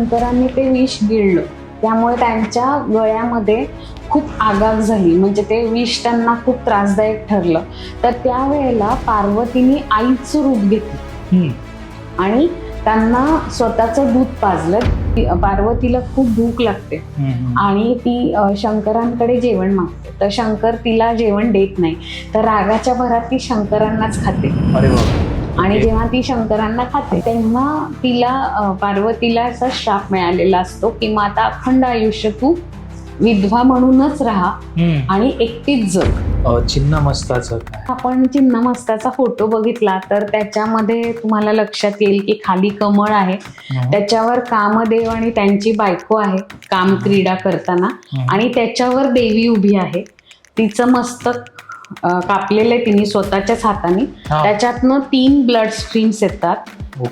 शंकरांनी ते विष गिळलं, त्यामुळे त्यांच्या गळ्यामध्ये खूप आगाग झाली, म्हणजे ते विष त्यांना खूप त्रासदायक ठरलं. तर त्यावेळेला पार्वतीने आईचं रूप घेतलं आणि त्यांना स्वतःचं दूध पाजलं. पार्वतीला खूप भूक लागते आणि ती शंकरांकडे जेवण मागते, तर शंकर तिला जेवण देत नाही. तर रागाच्या भरात ती शंकरांनाच खाते. आणि जेव्हा ती शंकरांना खाते तेव्हा तिला पार्वतीला असा श्राप मिळालेला असतो की मग आता अखंड आयुष्य तू विधवा म्हणूनच राहा आणि एकटीच जग. छिन्नमस्ताचं आपण छिन्नमस्ताचा फोटो बघितला तर त्याच्यामध्ये तुम्हाला लक्षात येईल की खाली कमळ आहे, त्याच्यावर कामदेव आणि त्यांची बायको आहे काम क्रीडा करताना, आणि त्याच्यावर देवी उभी आहे. तिचं मस्तक कापलेलं आहे तिने स्वतःच्याच हाताने. त्याच्यातनं 3 ब्लड स्ट्रीम्स येतात.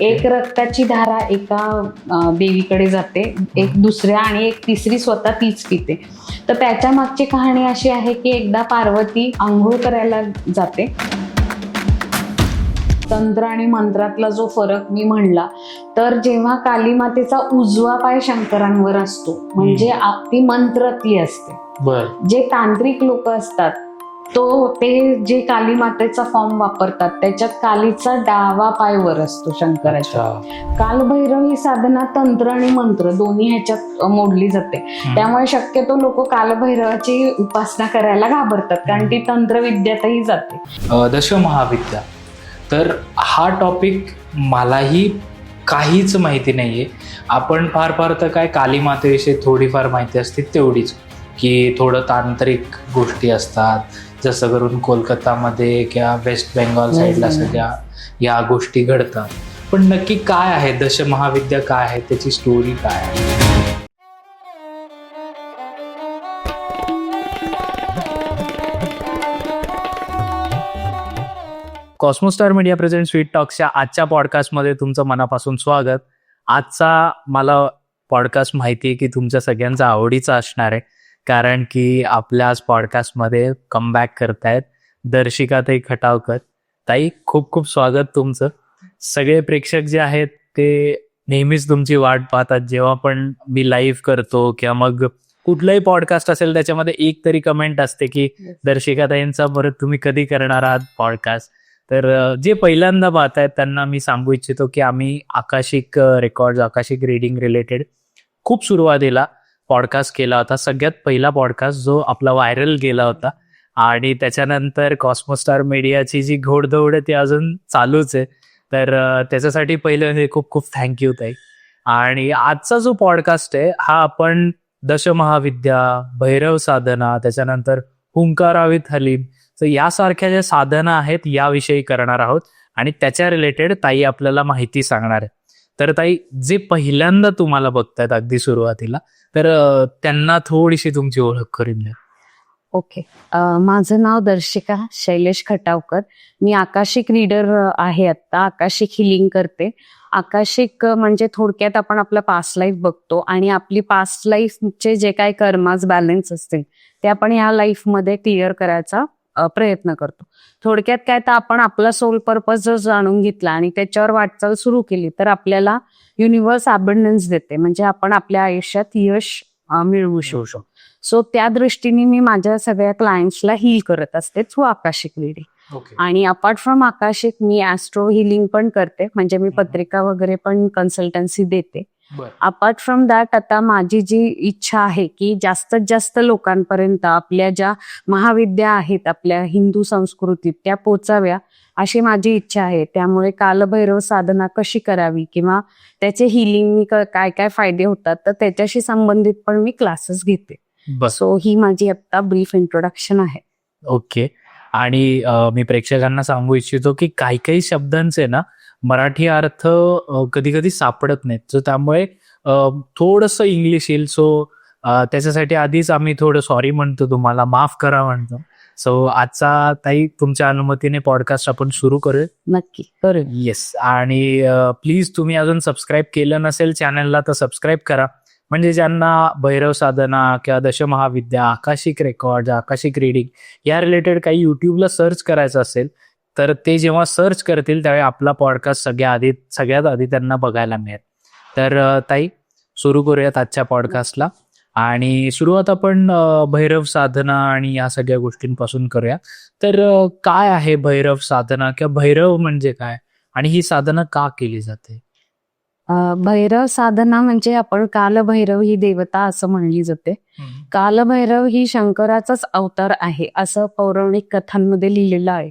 एक रक्ताची धारा एका देवीकडे जाते, एक दुसऱ्या, आणि एक तिसरी स्वतः तीच पिते. तर त्याच्या मागची कहाणी अशी आहे की एकदा पार्वती आंघोळ करायला जाते. तंत्र आणि मंत्रातला जो फरक मी म्हणला, तर जेव्हा काली मातेचा उजवा पाय शंकरांवर असतो म्हणजे ती मंत्रातली असते. जे तांत्रिक लोक असतात ते जे काली मातेचा फॉर्म वापरतात त्याच्यात कालीचा डावा पाय वर असतो शंकराच्या. कालभैरव ही साधना तंत्र आणि मंत्र दोन्ही ह्याच्यात मोडली जाते. त्यामुळे शक्यतो लोक कालभैरवाची उपासना करायला घाबरतात, कारण ती तंत्रविद्यातही जाते. दशमहाविद्या, तर हा टॉपिक मलाही काहीच माहिती नाहीये. आपण फार तर काय काली मातेविषयी थोडीफार माहिती असते तेवढीच, की थोडं तांत्रिक गोष्टी असतात, जसं करून कोलकातामध्ये किंवा वेस्ट बेंगॉल साईडला सगळ्या या गोष्टी घडतात. पण नक्की काय आहे दशमहाविद्या, काय आहे त्याची स्टोरी काय आहे? कॉस्मोस्टार मीडिया प्रेझेंट स्वीट टॉक्सच्या आजच्या पॉडकास्टमध्ये तुमचं मनापासून स्वागत. आजचा मला पॉडकास्ट माहिती आहे की तुमच्या सगळ्यांचा आवडीचा असणार आहे, कारण की आपल्या आज पॉडकास्टमध्ये कमबॅक करतायत दर्शिकाताई खटावकर. ताई, खूप खूप स्वागत तुमचं. सगळे प्रेक्षक जे आहेत ते नेहमीच तुमची वाट पाहतात. जेव्हा पण मी लाईव्ह करतो किंवा मग कुठलाही पॉडकास्ट असेल त्याच्यामध्ये एक तरी कमेंट असते की दर्शिकाताईंचा परत तुम्ही कधी करणार आहात पॉडकास्ट. तर जे पहिल्यांदा पाहतायत त्यांना मी सांगू इच्छितो की आम्ही Akashic record, Akashic reading related खूप सुरुवातीला पॉडकास्ट केला होता. सगळ्यात पहिला पॉडकास्ट जो आपला व्हायरल गेला होता, आणि त्याच्यानंतर कॉस्मोस्टार मीडियाची जी घोडदौड आहे ती अजून चालूच आहे. तर त्याच्यासाठी पहिले खूप खूप थँक्यू ताई. आणि आजचा जो पॉडकास्ट आहे हा आपण दशमहाविद्या, भैरव साधना, त्याच्यानंतर हुंकारावित हलीम, तर यासारख्या ज्या साधना आहेत याविषयी करणार आहोत, आणि त्याच्या रिलेटेड ताई आपल्याला माहिती सांगणार आहे. तर ताई, जे पहिल्यांदा तुम्हाला बघतायत अगदी सुरुवातीला, तर त्यांना थोडीशी तुमची ओळख करून द्या. ओके, माझं नाव दर्शिका शैलेश खटावकर. मी आकाशिक रीडर आहे. आत्ता आकाशिक हिलिंग करते. आकाशिक म्हणजे थोडक्यात आपण आपला पास्ट लाईफ बघतो आणि आपली पास्ट लाईफचे जे काही कर्मास बॅलन्स असतील ते आपण ह्या लाईफमध्ये क्लिअर करायचा प्रयत्न करतो. थोडक्यात काय, तर आपण आपला सोल पर्पज जर जाणून घेतला आणि त्याच्यावर वाटचाल सुरू केली तर आपल्याला युनिव्हर्स अबंडन्स देते, म्हणजे आपण आपल्या आयुष्यात यश मिळवू शकतो. सो त्या दृष्टीने मी माझ्या सगळ्या क्लायंट्सला हील करत असते थ्रू आकाशिक रीडिंग. आणि apart from Akashic me Austro healing पण करते, म्हणजे मी पत्रिका वगैरे पण कन्सल्टन्सी देते. अपार्ट फ्रॉम दॅट आता माझी जी इच्छा आहे की जास्तीत जास्त लोकांपर्यंत आपल्या ज्या महाविद्या आहेत आपल्या हिंदू संस्कृतीत त्या पोचाव्या, अशी माझी इच्छा आहे. त्यामुळे कालभैरव साधना कशी करावी किंवा त्याचे हिलिंग काय काय फायदे होतात तर त्याच्याशी संबंधित पण मी क्लासेस घेते. सो ही माझी आता ब्रीफ इंट्रोडक्शन आहे. ओके. आणि मी प्रेक्षकांना सांगू इच्छितो की काही काही शब्दांचे ना मराठी अर्थ कधी कधी सापडत नाहीत, सो त्यामुळे थोडंसं इंग्लिश येईल. सो त्याच्यासाठी आधीच आम्ही थोडं सॉरी म्हणतो, तुम्हाला माफ करा म्हणतो. सो आजचा ताई तुमच्या अनुमतीने पॉडकास्ट आपण सुरू करूया. नक्की करू. येस. आणि प्लीज तुम्ही अजून सबस्क्राईब केलं नसेल चॅनलला तर सबस्क्राईब करा, म्हणजे ज्यांना भैरव साधना किंवा Dashamahavidya, Akashic record, Akashic reading या रिलेटेड काही युट्यूबला सर्च करायचं असेल तर ते जेव्हा सर्च करतील त्यावेळी आपला पॉडकास्ट सगळ्यात आधी त्यांना बघायला मिळेल. तर ताई, सुरू करूयात आजच्या पॉडकास्टला. आणि सुरुवात आपण भैरव साधना आणि या सगळ्या गोष्टींपासून करूया. तर काय आहे भैरव साधना किंवा भैरव म्हणजे काय आणि ही साधना का केली जाते? भैरव साधना म्हणजे आपण कालभैरव ही देवता असं म्हणली जाते. कालभैरव ही शंकराचाच अवतार आहे असं पौराणिक कथांमध्ये लिहिलेलं आहे.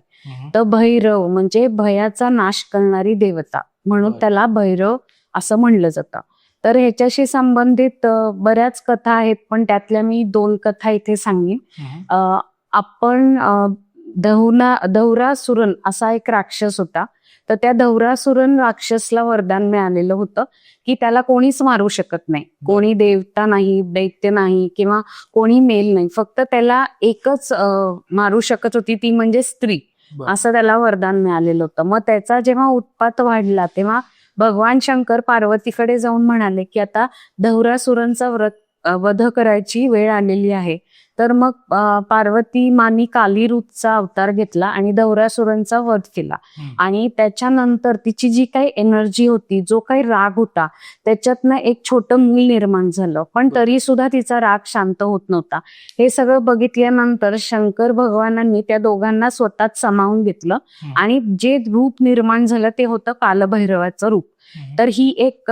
तर भैरव म्हणजे भयाचा नाश करणारी देवता म्हणून बरं. त्याला भैरव असं म्हणलं जातं. तर ह्याच्याशी संबंधित बऱ्याच कथा आहेत, पण त्यातल्या मी 2 कथा इथे सांगेन. आपण दौरासुरन असा एक राक्षस होता. तर त्या दौरासुरन राक्षसला वरदान मिळालेलं होतं की त्याला कोणीच मारू शकत नाही. कोणी देवता नाही, दैत्य नाही किंवा कोणी मेल नाही. फक्त त्याला एकच मारू शकत होती, ती म्हणजे स्त्री. असं त्याला वरदान मिळालेलं होतं. मग त्याचा जेव्हा उत्पात वाढला तेव्हा भगवान शंकर पार्वतीकडे जाऊन म्हणाले की आता दौरासुरांचा वध करायची वेळ आलेली आहे. तर मग पार्वती मानी कालीरूपचा अवतार घेतला आणि दौरासुरांचा वध केला. आणि त्याच्यानंतर तिची जी काही एनर्जी होती, जो काही राग होता, त्याच्यातनं एक छोटं मूल निर्माण झालं. पण तरी सुद्धा तिचा राग शांत होत नव्हता. हे सगळं बघितल्यानंतर शंकर भगवानांनी त्या दोघांना स्वतःच सामावून घेतलं आणि जे रूप निर्माण झालं ते होतं कालभैरवाचं रूप. तर ही एक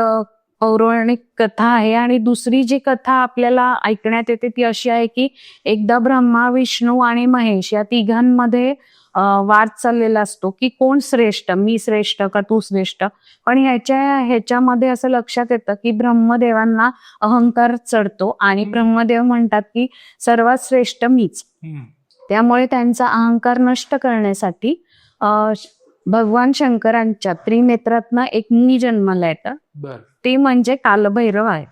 पौराणिक कथा आहे. आणि दुसरी जी कथा आपल्याला ऐकण्यात येते ती अशी आहे की एकदा ब्रह्मा, विष्णू आणि महेश या तिघांमध्ये वाद चाललेला असतो की कोण श्रेष्ठ, मी श्रेष्ठ का तू श्रेष्ठ. पण ह्याच्यामध्ये असं लक्षात येतं की ब्रह्मदेवांना अहंकार चढतो आणि ब्रह्मदेव म्हणतात की सर्वात श्रेष्ठ मीच. त्यामुळे त्यांचा अहंकार नष्ट करण्यासाठी भगवान शंकरांच्या त्रिनेत्रातनं एक मुनी जन्माला येतं. ते म्हणजे कालभैरव आहे.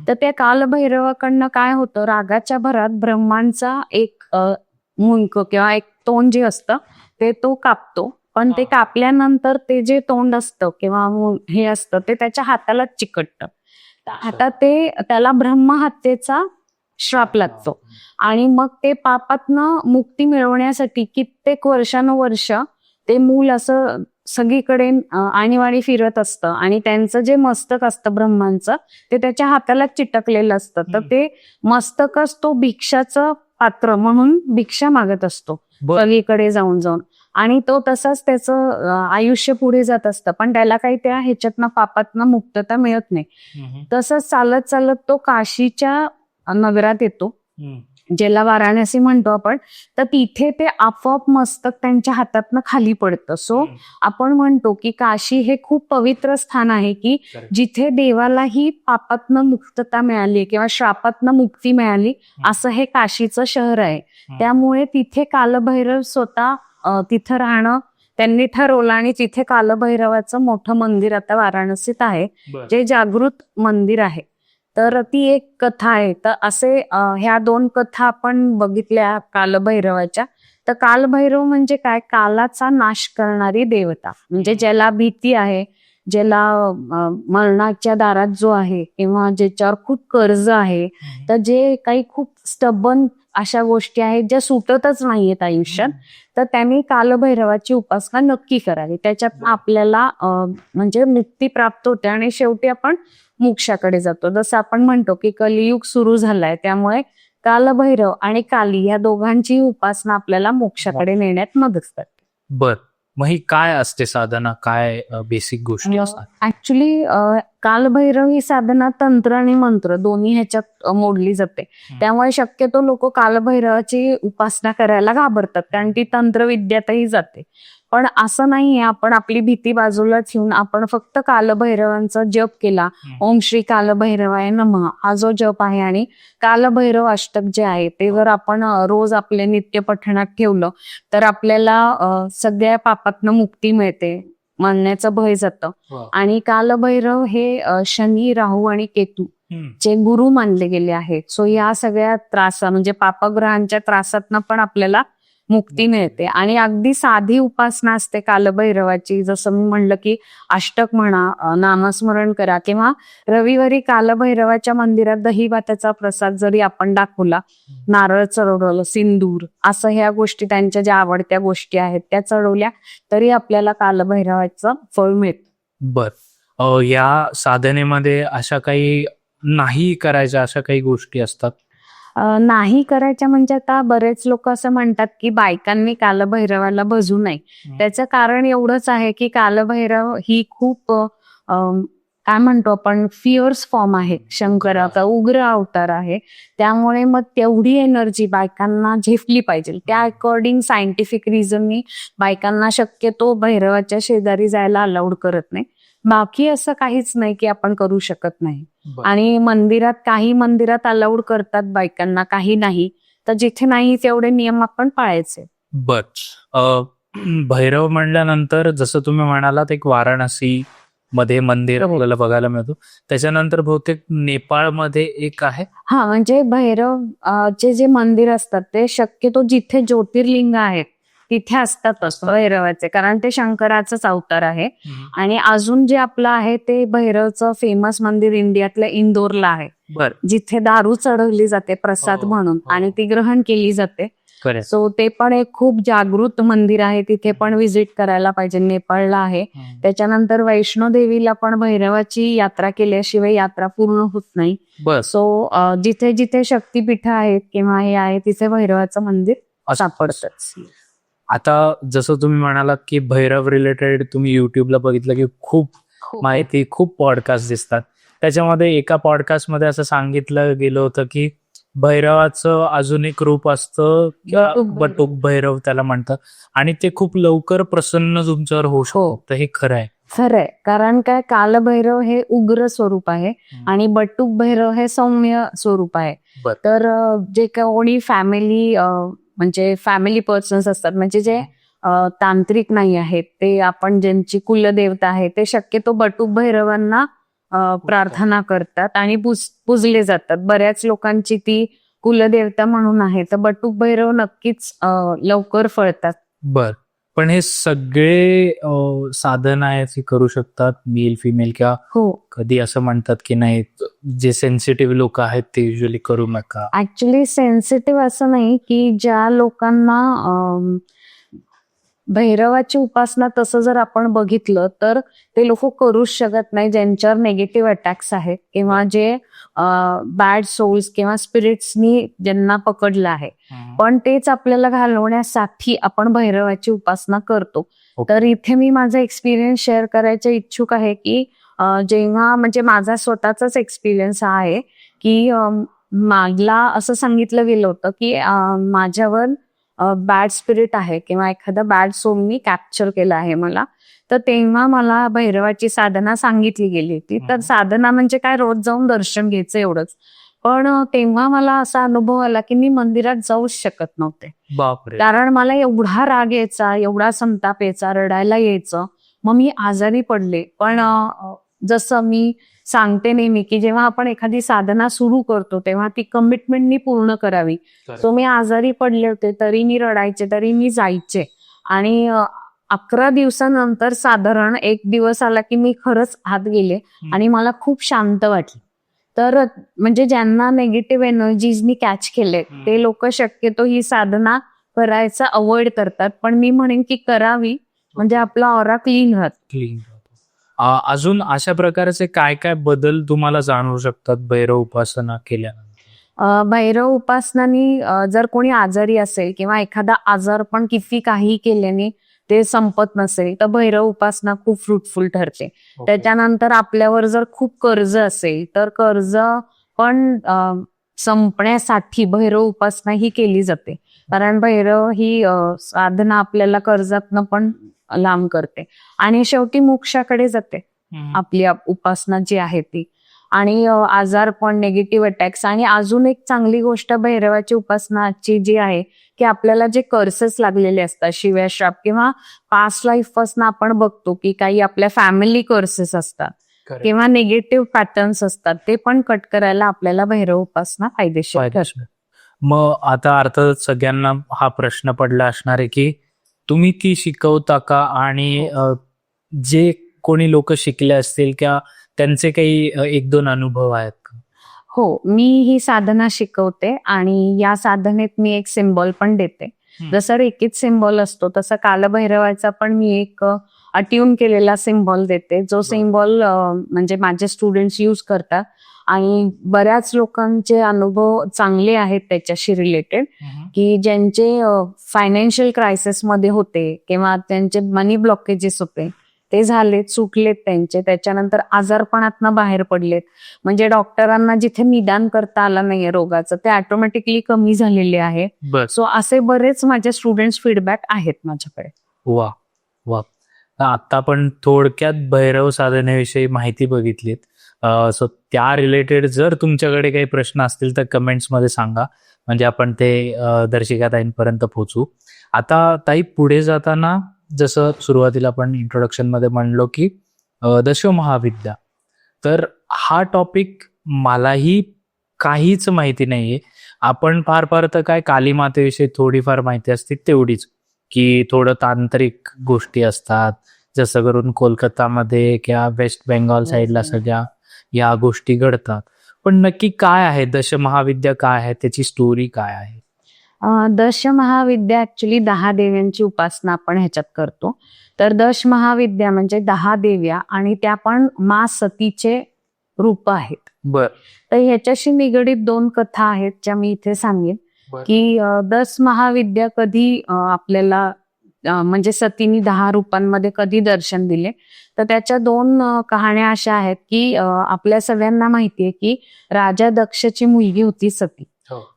तर त्या कालभैरवाकडनं काय होतं, रागाच्या भरात ब्रह्मांचा एक मुंक किंवा एक तोंड जे असतं ते तो कापतो. पण ते कापल्यानंतर ते जे तोंड असतं किंवा हे असतं ते त्याच्या हाताला चिकटतं. आता त्याला ब्रह्महत्येचा श्राप लागतो. आणि मग ते पापातनं मुक्ती मिळवण्यासाठी कित्येक वर्षानुवर्ष ते मूल असं सगळीकडे आणीवाणी फिरत असतं आणि त्यांचं जे मस्तक असतं ब्रह्मांचं ते त्याच्या हाताला चिटकलेलं असतं. तर ते मस्तकच तो भिक्षाचं पात्र म्हणून भिक्षा मागत असतो सगळीकडे जाऊन जाऊन. आणि तो तसाच त्याचं आयुष्य पुढे जात असतं. पण त्याला काही त्या ह्याच्यातनं पापातनं मुक्तता मिळत नाही. तसंच चालत चालत तो काशीच्या नगरात येतो, ज्याला वाराणसी म्हणतो आपण. तर तिथे ते आपोआप मस्तक त्यांच्या हातातनं खाली पडतं. सो आपण म्हणतो की काशी हे खूप पवित्र स्थान आहे की जिथे देवालाही पापातनं मुक्तता मिळाली किंवा श्रापातनं मुक्ती मिळाली असं हे काशीचं शहर आहे. त्यामुळे तिथे कालभैरव स्वतः तिथं राहणं त्यांनी ठरवलं आणि तिथे कालभैरवाचं मोठं मंदिर आता वाराणसीत आहे, जे जागृत मंदिर आहे. तर ती एक कथा आहे. तर असे ह्या 2 कथा आपण बघितल्या कालभैरवाच्या. तर कालभैरव म्हणजे काय, कालाचा नाश करणारी देवता. म्हणजे ज्याला भीती आहे, ज्याला मरणाच्या दारात जो आहे किंवा ज्याच्यावर खूप कर्ज आहे, तर जे काही खूप स्टबन अशा गोष्टी आहेत ज्या सुटतच नाहीयेत आयुष्यात, तर त्यांनी कालभैरवाची उपासना नक्की करावी. त्याच्यात आपल्याला म्हणजे मुक्ती प्राप्त होते आणि शेवटी आपण मोक्षाकडे जातो. जसं आपण म्हणतो की कलियुग सुरू झालाय, त्यामुळे कालभैरव आणि काली या दोघांची उपासना आपल्याला मोक्षाकडे नेण्यात मदत करते. बर, मग ही काय असते साधना, काय बेसिक गोष्टी असतात? ऍक्च्युली कालभैरव ही साधना तंत्र आणि मंत्र दोन्ही ह्याच्यात मोडली जाते. त्यामुळे शक्यतो लोक कालभैरवाची उपासना करायला घाबरतात, कारण ती तंत्रविद्यातही जाते. पण असं नाहीये. आपण आपली भीती बाजूला ठेवून आपण फक्त कालभैरवांचा जप केला, ओम श्री कालभैरवाय नमः हा जो जप आहे, आणि कालभैरव अष्टक जे आहे ते जर आपण रोज आपल्या नित्य पठणात ठेवलं तर आपल्याला सगळ्या पापातनं मुक्ती मिळते, मरण्याचं भय जातं. आणि कालभैरव हे शनी, राहू आणि केतू चे गुरु मानले गेले आहेत. सो या सगळ्या त्रासा म्हणजे पापग्रहांच्या त्रासातनं पण आपल्याला मुक्ती मिळते. आणि अगदी साधी उपासना असते कालभैरवाची. जसं मी म्हणलं की अष्टक म्हणा, नामस्मरण करा, किंवा रविवारी कालभैरवाच्या मंदिरात दही भाताचा प्रसाद जरी आपण दाखवला, नारळ चढवलं, सिंदूर, असं ह्या गोष्टी त्यांच्या ज्या आवडत्या गोष्टी आहेत त्या चढवल्या तरी आपल्याला कालभैरवाचं फळ मिळतं. बर, या साधनेमध्ये अशा काही नाही करायच्या अशा काही गोष्टी असतात? नाही करायच्या म्हणजे आता बरेच लोक असं म्हणतात की बायकांनी कालभैरवाला भजू नये. त्याचं कारण एवढंच आहे की कालभैरव ही खूप काय म्हणतो आपण फिअर्स फॉर्म आहे शंकराचा, उग्र अवतार आहे. त्यामुळे मग तेवढी एनर्जी बायकांना झेपली पाहिजे. त्या अकॉर्डिंग सायंटिफिक रिझननी बायकांना शक्यतो भैरवाच्या शेजारी जायला अलाउड करत नाही. बाकी असं काहीच नाही की आपण करू शकत नाही. आणि काही मंदिरात अलाउड करतात बायकांना, काही नाही. तर जिथे नाही तेवढे नियम आपण पाळायचे. बर. भैरव म्हणल्यानंतर जसं तुम्ही म्हणालात एक वाराणसी मध्ये मंदिर आपल्याला बघायला मिळतो. त्याच्यानंतर बहुतेक नेपाळमध्ये एक आहे. हा, म्हणजे भैरव जे मंदिर असतात ते शक्यतो जिथे ज्योतिर्लिंग आहेत तिथे असतातच भैरवाचे, कारण ते शंकराचाच अवतार आहे. आणि अजून जे आपलं आहे ते भैरवचं फेमस मंदिर इंडियातल्या इंदोरला आहे, बर. जिथे दारू चढवली जाते प्रसाद म्हणून आणि ती ग्रहण केली जाते. सो ते पण एक खूप जागृत मंदिर आहे, तिथे पण व्हिजिट करायला पाहिजे. नेपाळला आहे. त्याच्यानंतर वैष्णोदेवीला पण भैरवाची यात्रा केल्याशिवाय यात्रा पूर्ण होत नाही. सो जिथे जिथे शक्तिपीठ आहेत किंवा हे आहे तिथे भैरवाचं मंदिर सापडतच. आता जसं तुम्ही म्हणालात की भैरव रिलेटेड तुम्ही युट्यूबला बघितलं की खूप माहिती, खूप पॉडकास्ट दिसतात. त्याच्यामध्ये एका पॉडकास्टमध्ये असं सांगितलं गेलं होतं की भैरवाचं अजून एक रूप असतं किंवा बटुक भैरव त्याला म्हणतात, आणि ते खूप लवकर प्रसन्न तुमच्यावर होऊ शकतो. तर हे खरं आहे? खरंय, कारण काय कालभैरव हे उग्र स्वरूप आहे आणि बटुक भैरव हे सौम्य स्वरूप आहे. तर जे कोणी फॅमिली म्हणजे फॅमिली पर्सन्स असतात, म्हणजे जे तांत्रिक नाही आहेत, ते आपण ज्यांची कुलदेवता आहे ते शक्यतो बटुक भैरवांना प्रार्थना करतात आणि पूजले जातात. बऱ्याच लोकांची ती कुलदेवता म्हणून आहे. तर बटुक भैरव नक्कीच लवकर फळतात. बर. पण हे सगळे साधन आहेत हे करू शकतात मेल फिमेल, किंवा कधी असं म्हणतात की नाही जे सेन्सिटिव्ह लोक आहेत ते युजली करू नका? ऍक्च्युली सेन्सिटिव्ह असं नाही, की ज्या लोकांना भैरवाची उपासना तसं जर आपण बघितलं तर ते लोक करूच शकत नाही, ज्यांच्यावर नेगेटिव्ह अटॅक्स आहेत किंवा जे बॅड सोल्स किंवा स्पिरिट्सनी ज्यांना पकडलं आहे. पण तेच आपल्याला घालवण्यासाठी आपण भैरवाची उपासना करतो. तर इथे मी माझा एक्सपिरियन्स शेअर करायचे इच्छुक आहे की जेव्हा म्हणजे माझा स्वतःचाच एक्सपिरियन्स हा आहे की मला असं सांगितलं गेलं होतं की माझ्यावर बॅड स्पिरिट आहे किंवा एखादा बॅड सोलनी कॅप्चर केला आहे मला. तर तेव्हा मला भैरवाची साधना सांगितली गेली होती. तर साधना म्हणजे काय, रोज जाऊन दर्शन घ्यायचं एवढंच. पण तेव्हा मला असा अनुभव आला की मी मंदिरात जाऊच शकत नव्हते. कारण मला एवढा राग यायचा, एवढा संताप यायचा, रडायला यायचं. मग मी आजारी पडले. पण जसं मी सांगते नेहमी की जेव्हा आपण एखादी साधना सुरू करतो तेव्हा ती कमिटमेंटनी पूर्ण करावी. सो मी आजारी पडले होते तरी मी रडायचे, तरी मी जायचे. आणि 11 दिवसानंतर साधारण एक दिवस आला की मी खरंच आत गेले आणि मला खूप शांत वाटले. तर म्हणजे ज्यांना नेगेटिव्ह एनर्जीजनी कॅच केले ते लोक शक्यतो ही साधना करायचा अवॉइड करतात. पण मी म्हणेन की करावी, म्हणजे आपला ऑरा क्लीन राहतो. अजून अशा प्रकारचे काय काय बदल तुम्हाला जाणवू शकतात भैरव उपासना केल्यानंतर? भैरव उपासनानी जर कोणी आजारी असेल किंवा एखादा आजार पण किती काही केल्याने ते संपत नसेल तर भैरव उपासना खूप फ्रुटफुल ठरते. त्याच्यानंतर आपल्यावर जर खूप कर्ज असेल तर कर्ज पण संपण्यासाठी भैरव उपासना ही केली जाते. कारण भैरव ही साधना आपल्याला कर्जातनं पण लांब करते आणि शेवटी मोक्षाकडे जाते आपली उपासना जी आहे ती. आणि आजारपण, निगेटिव्ह अटॅक्स, आणि अजून एक चांगली गोष्ट भैरवाची उपासनाची जी आहे की आपल्याला जे कर्सेस लागलेले असतात, शिव्या श्राप किंवा पास्ट लाईफ पासून आपण बघतो की काही आपल्या फॅमिली कर्सेस असतात किंवा निगेटिव्ह पॅटर्न्स असतात, ते पण कट करायला आपल्याला भैरव उपासना फायदेशीर ठरते. मग आता अर्थात सगळ्यांना हा प्रश्न पडला असणार आहे की तुम्ही ती शिकवता का, आणि जे कोणी लोक शिकले असतील किंवा त्यांचे काही 1-2 अनुभव आहेत का? हो, मी ही साधना शिकवते आणि या साधनेत मी एक सिम्बॉल पण देते. जसं रेकीत सिम्बॉल असतो तसं कालभैरवाचा पण मी एक अट्यून केलेला सिम्बॉल देते, जो सिम्बॉल म्हणजे माझे स्टुडंट्स यूज करतात. आणि बऱ्याच लोकांचे अनुभव चांगले आहेत त्याच्याशी रिलेटेड, की ज्यांचे फायनान्शियल क्रायसिसमध्ये होते किंवा त्यांचे मनी ब्लॉकेजेस होते ते झालेत, सुटलेत त्यांचे, त्याच्यानंतर आजारपणातनं बाहेर पडलेत. म्हणजे डॉक्टरांना जिथे निदान करता आलं नाहीये रोगाचं ते ऑटोमॅटिकली कमी झालेले आहे. बर. सो असे बरेच माझे स्टुडंट्स फीडबॅक आहेत माझ्याकडे. वा वा. आता आपण थोडक्यात भैरव साधनेविषयी माहिती बघितलीत. सो त्या रिलेटेड जर तुमच्याकडे काही प्रश्न असतील तर कमेंट्समध्ये सांगा, म्हणजे आपण ते दर्शिकाताईंपर्यंत पोहोचू. आता ताई, पुढे जाताना जसं सुरुवातीला आपण इंट्रोडक्शनमध्ये म्हणलो की दशमहाविद्या, तर हा टॉपिक मलाही काहीच माहिती नाहीये. आपण फार फार तर काय कालीमातेविषयी थोडीफार माहिती असते तेवढीच, की थोडं तांत्रिक गोष्टी असतात, जसं करून कोलकातामध्ये किंवा वेस्ट बेंगॉल साईडला सगळ्या या गोष्टी घडतात. पण नक्की काय आहे दशमहाविद्या, काय आहे त्याची स्टोरी, काय आहे? दशमहाविद्या ऍक्च्युली 10 देव्यांची उपासना आपण ह्याच्यात करतो. तर दशमहाविद्या म्हणजे 10 देव्या आणि त्या पण मा सतीचे रूप आहेत. बर. तर ह्याच्याशी निगडीत 2 कथा आहेत ज्या मी इथे सांगेन. बर. की दशमहाविद्या कधी आपल्याला म्हणजे सतीनी 10 रूपांमध्ये कधी दर्शन दिले, तर त्याच्या 2 कहाण्या अशा आहेत की आपल्या सगळ्यांना माहितीये की राजा दक्षची मुलगी होती सती,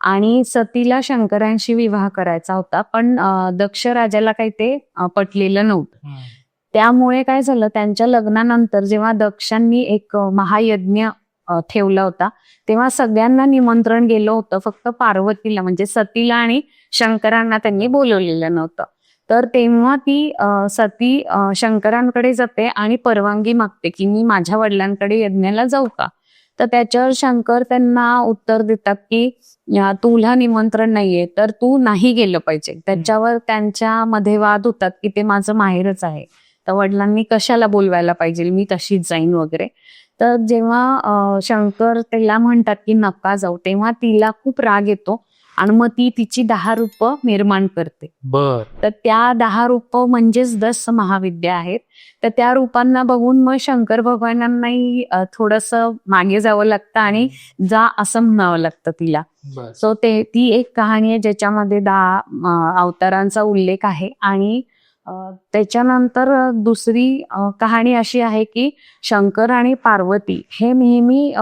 आणि सतीला शंकरांशी विवाह करायचा होता, पण दक्ष राजाला काही ते पटलेलं नव्हतं. त्यामुळे काय झालं, त्यांच्या लग्नानंतर जेव्हा दक्षांनी एक महायज्ञ ठेवला होता तेव्हा सगळ्यांना निमंत्रण गेलं होतं, फक्त पार्वतीला म्हणजे सतीला आणि शंकरांना त्यांनी बोलवलेलं नव्हतं. तर तेव्हा ती सती शंकरांकडे जाते आणि परवानगी मागते की मी माझ्या वडिलांकडे यज्ञाला जाऊ का. तर त्याच्यावर शंकर त्यांना उत्तर देतात की तुला निमंत्रण नाहीये तर तू नाही गेलं पाहिजे. त्याच्यावर त्यांच्यामध्ये वाद होतात की ते माझं माहेरच आहे, तर वडिलांनी कशाला बोलवायला पाहिजे, मी तशीच जाईन वगैरे. तर जेव्हा शंकर तिला म्हणतात की नका जाऊ, तेव्हा तिला खूप राग येतो आणि मग ती तिची 10 रूपं निर्माण करते. बर. तर त्या 10 रूपं म्हणजेच 10 महाविद्या आहेत. तर त्या रूपांना बघून मग शंकर भगवानांनाही थोडंसं मागे जावं लागतं आणि जा असं म्हणावं लागतं तिला. सो ती एक कहाणी आहे ज्याच्यामध्ये 10 अवतारांचा उल्लेख आहे. आणि त्याच्यानंतर दुसरी कहाणी अशी आहे की शंकर आणि पार्वती हे नेहमी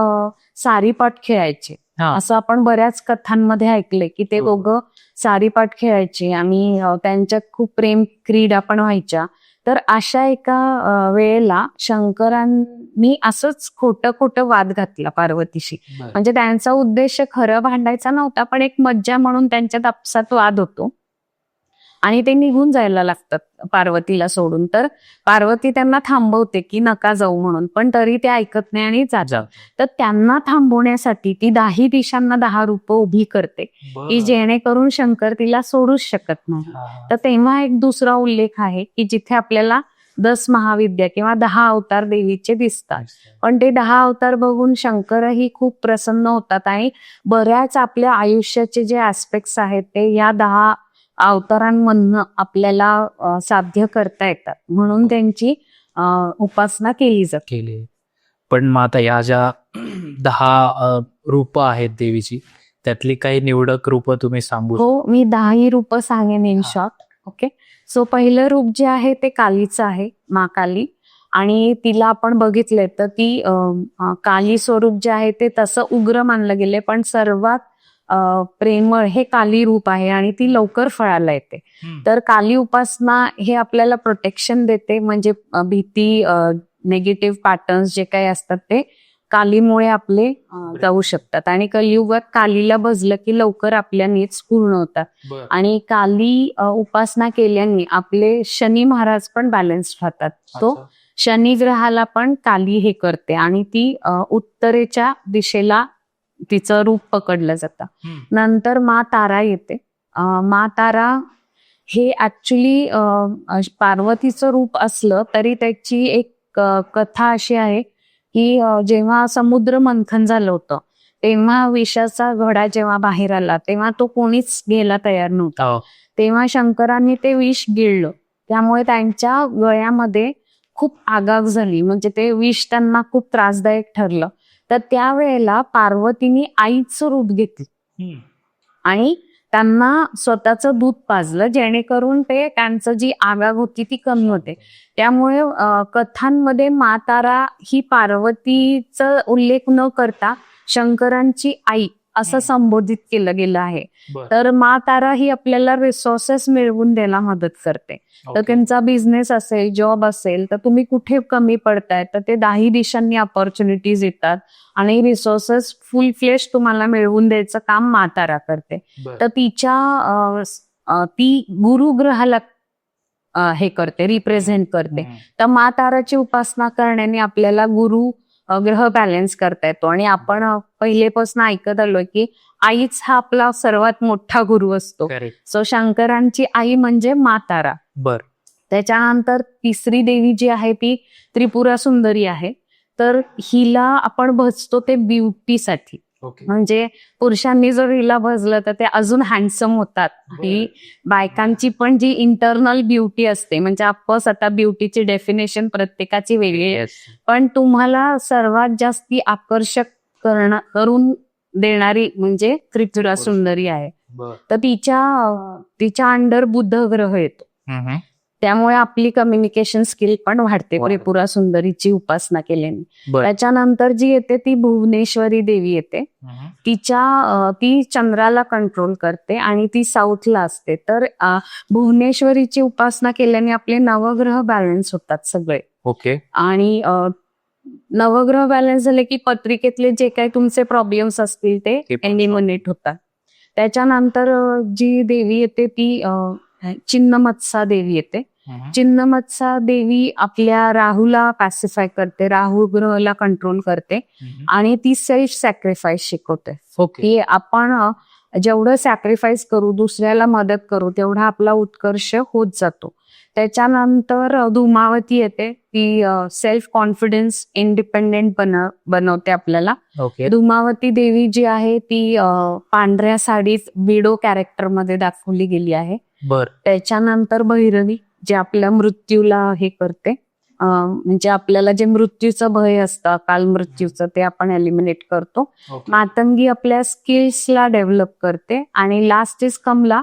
सारीपाट खेळायचे. असं आपण बऱ्याच कथांमध्ये ऐकलंय की ते दोघं सारीपाट खेळायचे आणि त्यांच्यात खूप प्रेम क्रीडा पण व्हायच्या. तर अशा एका वेळेला शंकरांनी असंच खोटं वाद घातला पार्वतीशी. म्हणजे त्यांचा उद्देश खरं भांडायचा नव्हता, पण एक मज्जा म्हणून त्यांच्यात आपसात वाद होतो आणि ते निघून जायला लागतात पार्वतीला सोडून. तर पार्वती त्यांना थांबवते की नका जाऊ म्हणून, पण तरी ते ऐकत नाही आणि जातात. तर त्यांना थांबवण्यासाठी ती 10 दिशांना 10 रूपं उभी करते की जेणेकरून शंकर तिला सोडूच शकत नाही. तर तेव्हा एक दुसरा उल्लेख आहे की जिथे आपल्याला 10 महाविद्या किंवा 10 अवतार देवीचे दिसतात, पण ते 10 अवतार बघून शंकरही खूप प्रसन्न होतात आणि बऱ्याच आपल्या आयुष्याचे जे ऍस्पेक्ट्स आहेत ते या 10 अवतारांमधनं आपल्याला साध्य करता येतात, म्हणून त्यांची उपासना केली जाते. पण मग आता या ज्या 10 रूप आहेत देवीची, त्यातली काही निवडक रूप तुम्ही सांगू? हो, मी 10 रूप सांगेन इन शॉर्ट. ओके. सो पहिलं रूप जे आहे ते कालीचं आहे, मा काली. आणि तिला आपण बघितलंय तर ती काली स्वरूप जे आहे ते तसं उग्र मानलं गेले, पण सर्वात प्रेमळ हे काली रूप आहे आणि ती लवकर फळाला येते. तर काली उपासना हे आपल्याला प्रोटेक्शन देते, म्हणजे भीती, नेगेटिव्ह पॅटर्न्स जे काही असतात ते कालीमुळे आपले जाऊ शकतात. आणि कलियुगात कालीला भजलं की लवकर आपल्या नीड्स पूर्ण होतात. आणि काली उपासना केल्याने आपले शनी महाराज पण बॅलन्स राहतात. तो शनी ग्रहाला पण काली हे करते आणि ती उत्तरेच्या दिशेला तिचं रूप पकडलं जातं. नंतर मा तारा येते. मा तारा हे ऍक्च्युली पार्वतीचं रूप असलं तरी त्याची एक कथा अशी आहे की जेव्हा समुद्र मंथन झालं होतं तेव्हा विषाचा घडा जेव्हा बाहेर आला तेव्हा तो कोणीच घ्यायला तयार नव्हता. तेव्हा शंकरांनी ते विष गिळलं, त्यामुळे त्यांच्या गळ्यामध्ये खूप आगाग झाली, म्हणजे ते विष त्यांना खूप त्रासदायक ठरलं. तर त्यावेळेला पार्वतीने आईचं रूप घेतलं आणि त्यांना स्वतःचं दूध पाजलं, जेणेकरून ते त्यांचं जी आगाग होती ती कमी होते. त्यामुळे कथांमध्ये तारा ही पार्वतीचा उल्लेख न करता शंकरांची आई असं संबोधित केलं गेलं आहे. तर तारा ही आपल्याला रिसोर्सेस मिळवून द्यायला मदत करते. तर त्यांचा बिझनेस असेल, जॉब असेल, तर तुम्ही कुठे कमी पडताय तर ते 10 दिशांनी अपॉर्च्युनिटीज येतात आणि रिसोर्सेस फुल फ्लेश तुम्हाला मिळवून द्यायचं काम तारा करते. तर ती गुरुग्रहाला हे करते, रिप्रेझेंट करते. तर ताराची उपासना करण्याने आपल्याला ग्रह बॅलन्स करता येतो. आणि आपण पहिलेपासून ऐकत आलोय की आईच हा आपला सर्वात मोठा गुरु असतो. सो शंकरांची आई म्हणजे तारा. त्याच्यानंतर तिसरी देवी जी आहे ती त्रिपुरा सुंदरी आहे. तर हिला आपण भजतो ते ब्युटीसाठी. म्हणजे पुरुषांनी जर हिला भजलं तर ते अजून हँडसम होतात. ही बायकांची पण जी इंटरनल ब्युटी असते, म्हणजे ऑफकोर्स आता ब्युटीची डेफिनेशन प्रत्येकाची वेगळी आहे, पण तुम्हाला सर्वात जास्ती आकर्षक करून देणारी म्हणजे त्रिपुरा सुंदरी आहे. तर तिच्या अंडर बुध ग्रह येतो. त्यामुळे आपली कम्युनिकेशन स्किल पण वाढते त्रिपुरा सुंदरीची उपासना केल्याने. त्याच्यानंतर जी येते ती भुवनेश्वरी देवी येते. ती चंद्राला कंट्रोल करते आणि ती साऊथला असते. तर भुवनेश्वरीची उपासना केल्याने आपले नवग्रह बॅलन्स होतात सगळे. आणि नवग्रह बॅलन्स झाले की पत्रिकेतले जे काही तुमचे प्रॉब्लेम्स असतील ते एलिमिनेट होतात. त्याच्यानंतर जी देवी येते ती चिन्नमत्सा देवी येते. चिन्नमत्सा देवी आपल्या राहूला पॅसिफाय करते, राहू ग्रहाला कंट्रोल करते आणि ती सेल्फ सॅक्रिफाईस शिकवते की आपण जेवढं सॅक्रिफाईस करू, दुसऱ्याला मदत करू, तेवढा आपला उत्कर्ष होत जातो. त्याच्यानंतर धूमावती येते. ती सेल्फ कॉन्फिडन्स, इंडिपेंडेंट बनवते आपल्याला. धूमावती देवी जी आहे ती पांढऱ्या साडीत विडो कॅरेक्टर मध्ये दाखवली गेली आहे. त्याच्यानंतर भैरवी जे आपल्या मृत्यूला हे करते, म्हणजे आपल्याला जे मृत्यूचं भय असतं, काल मृत्यूचं, ते आपण एलिमिनेट करतो. मातंगी आपल्या स्किल्सला डेव्हलप करते. आणि लास्ट इज कमला.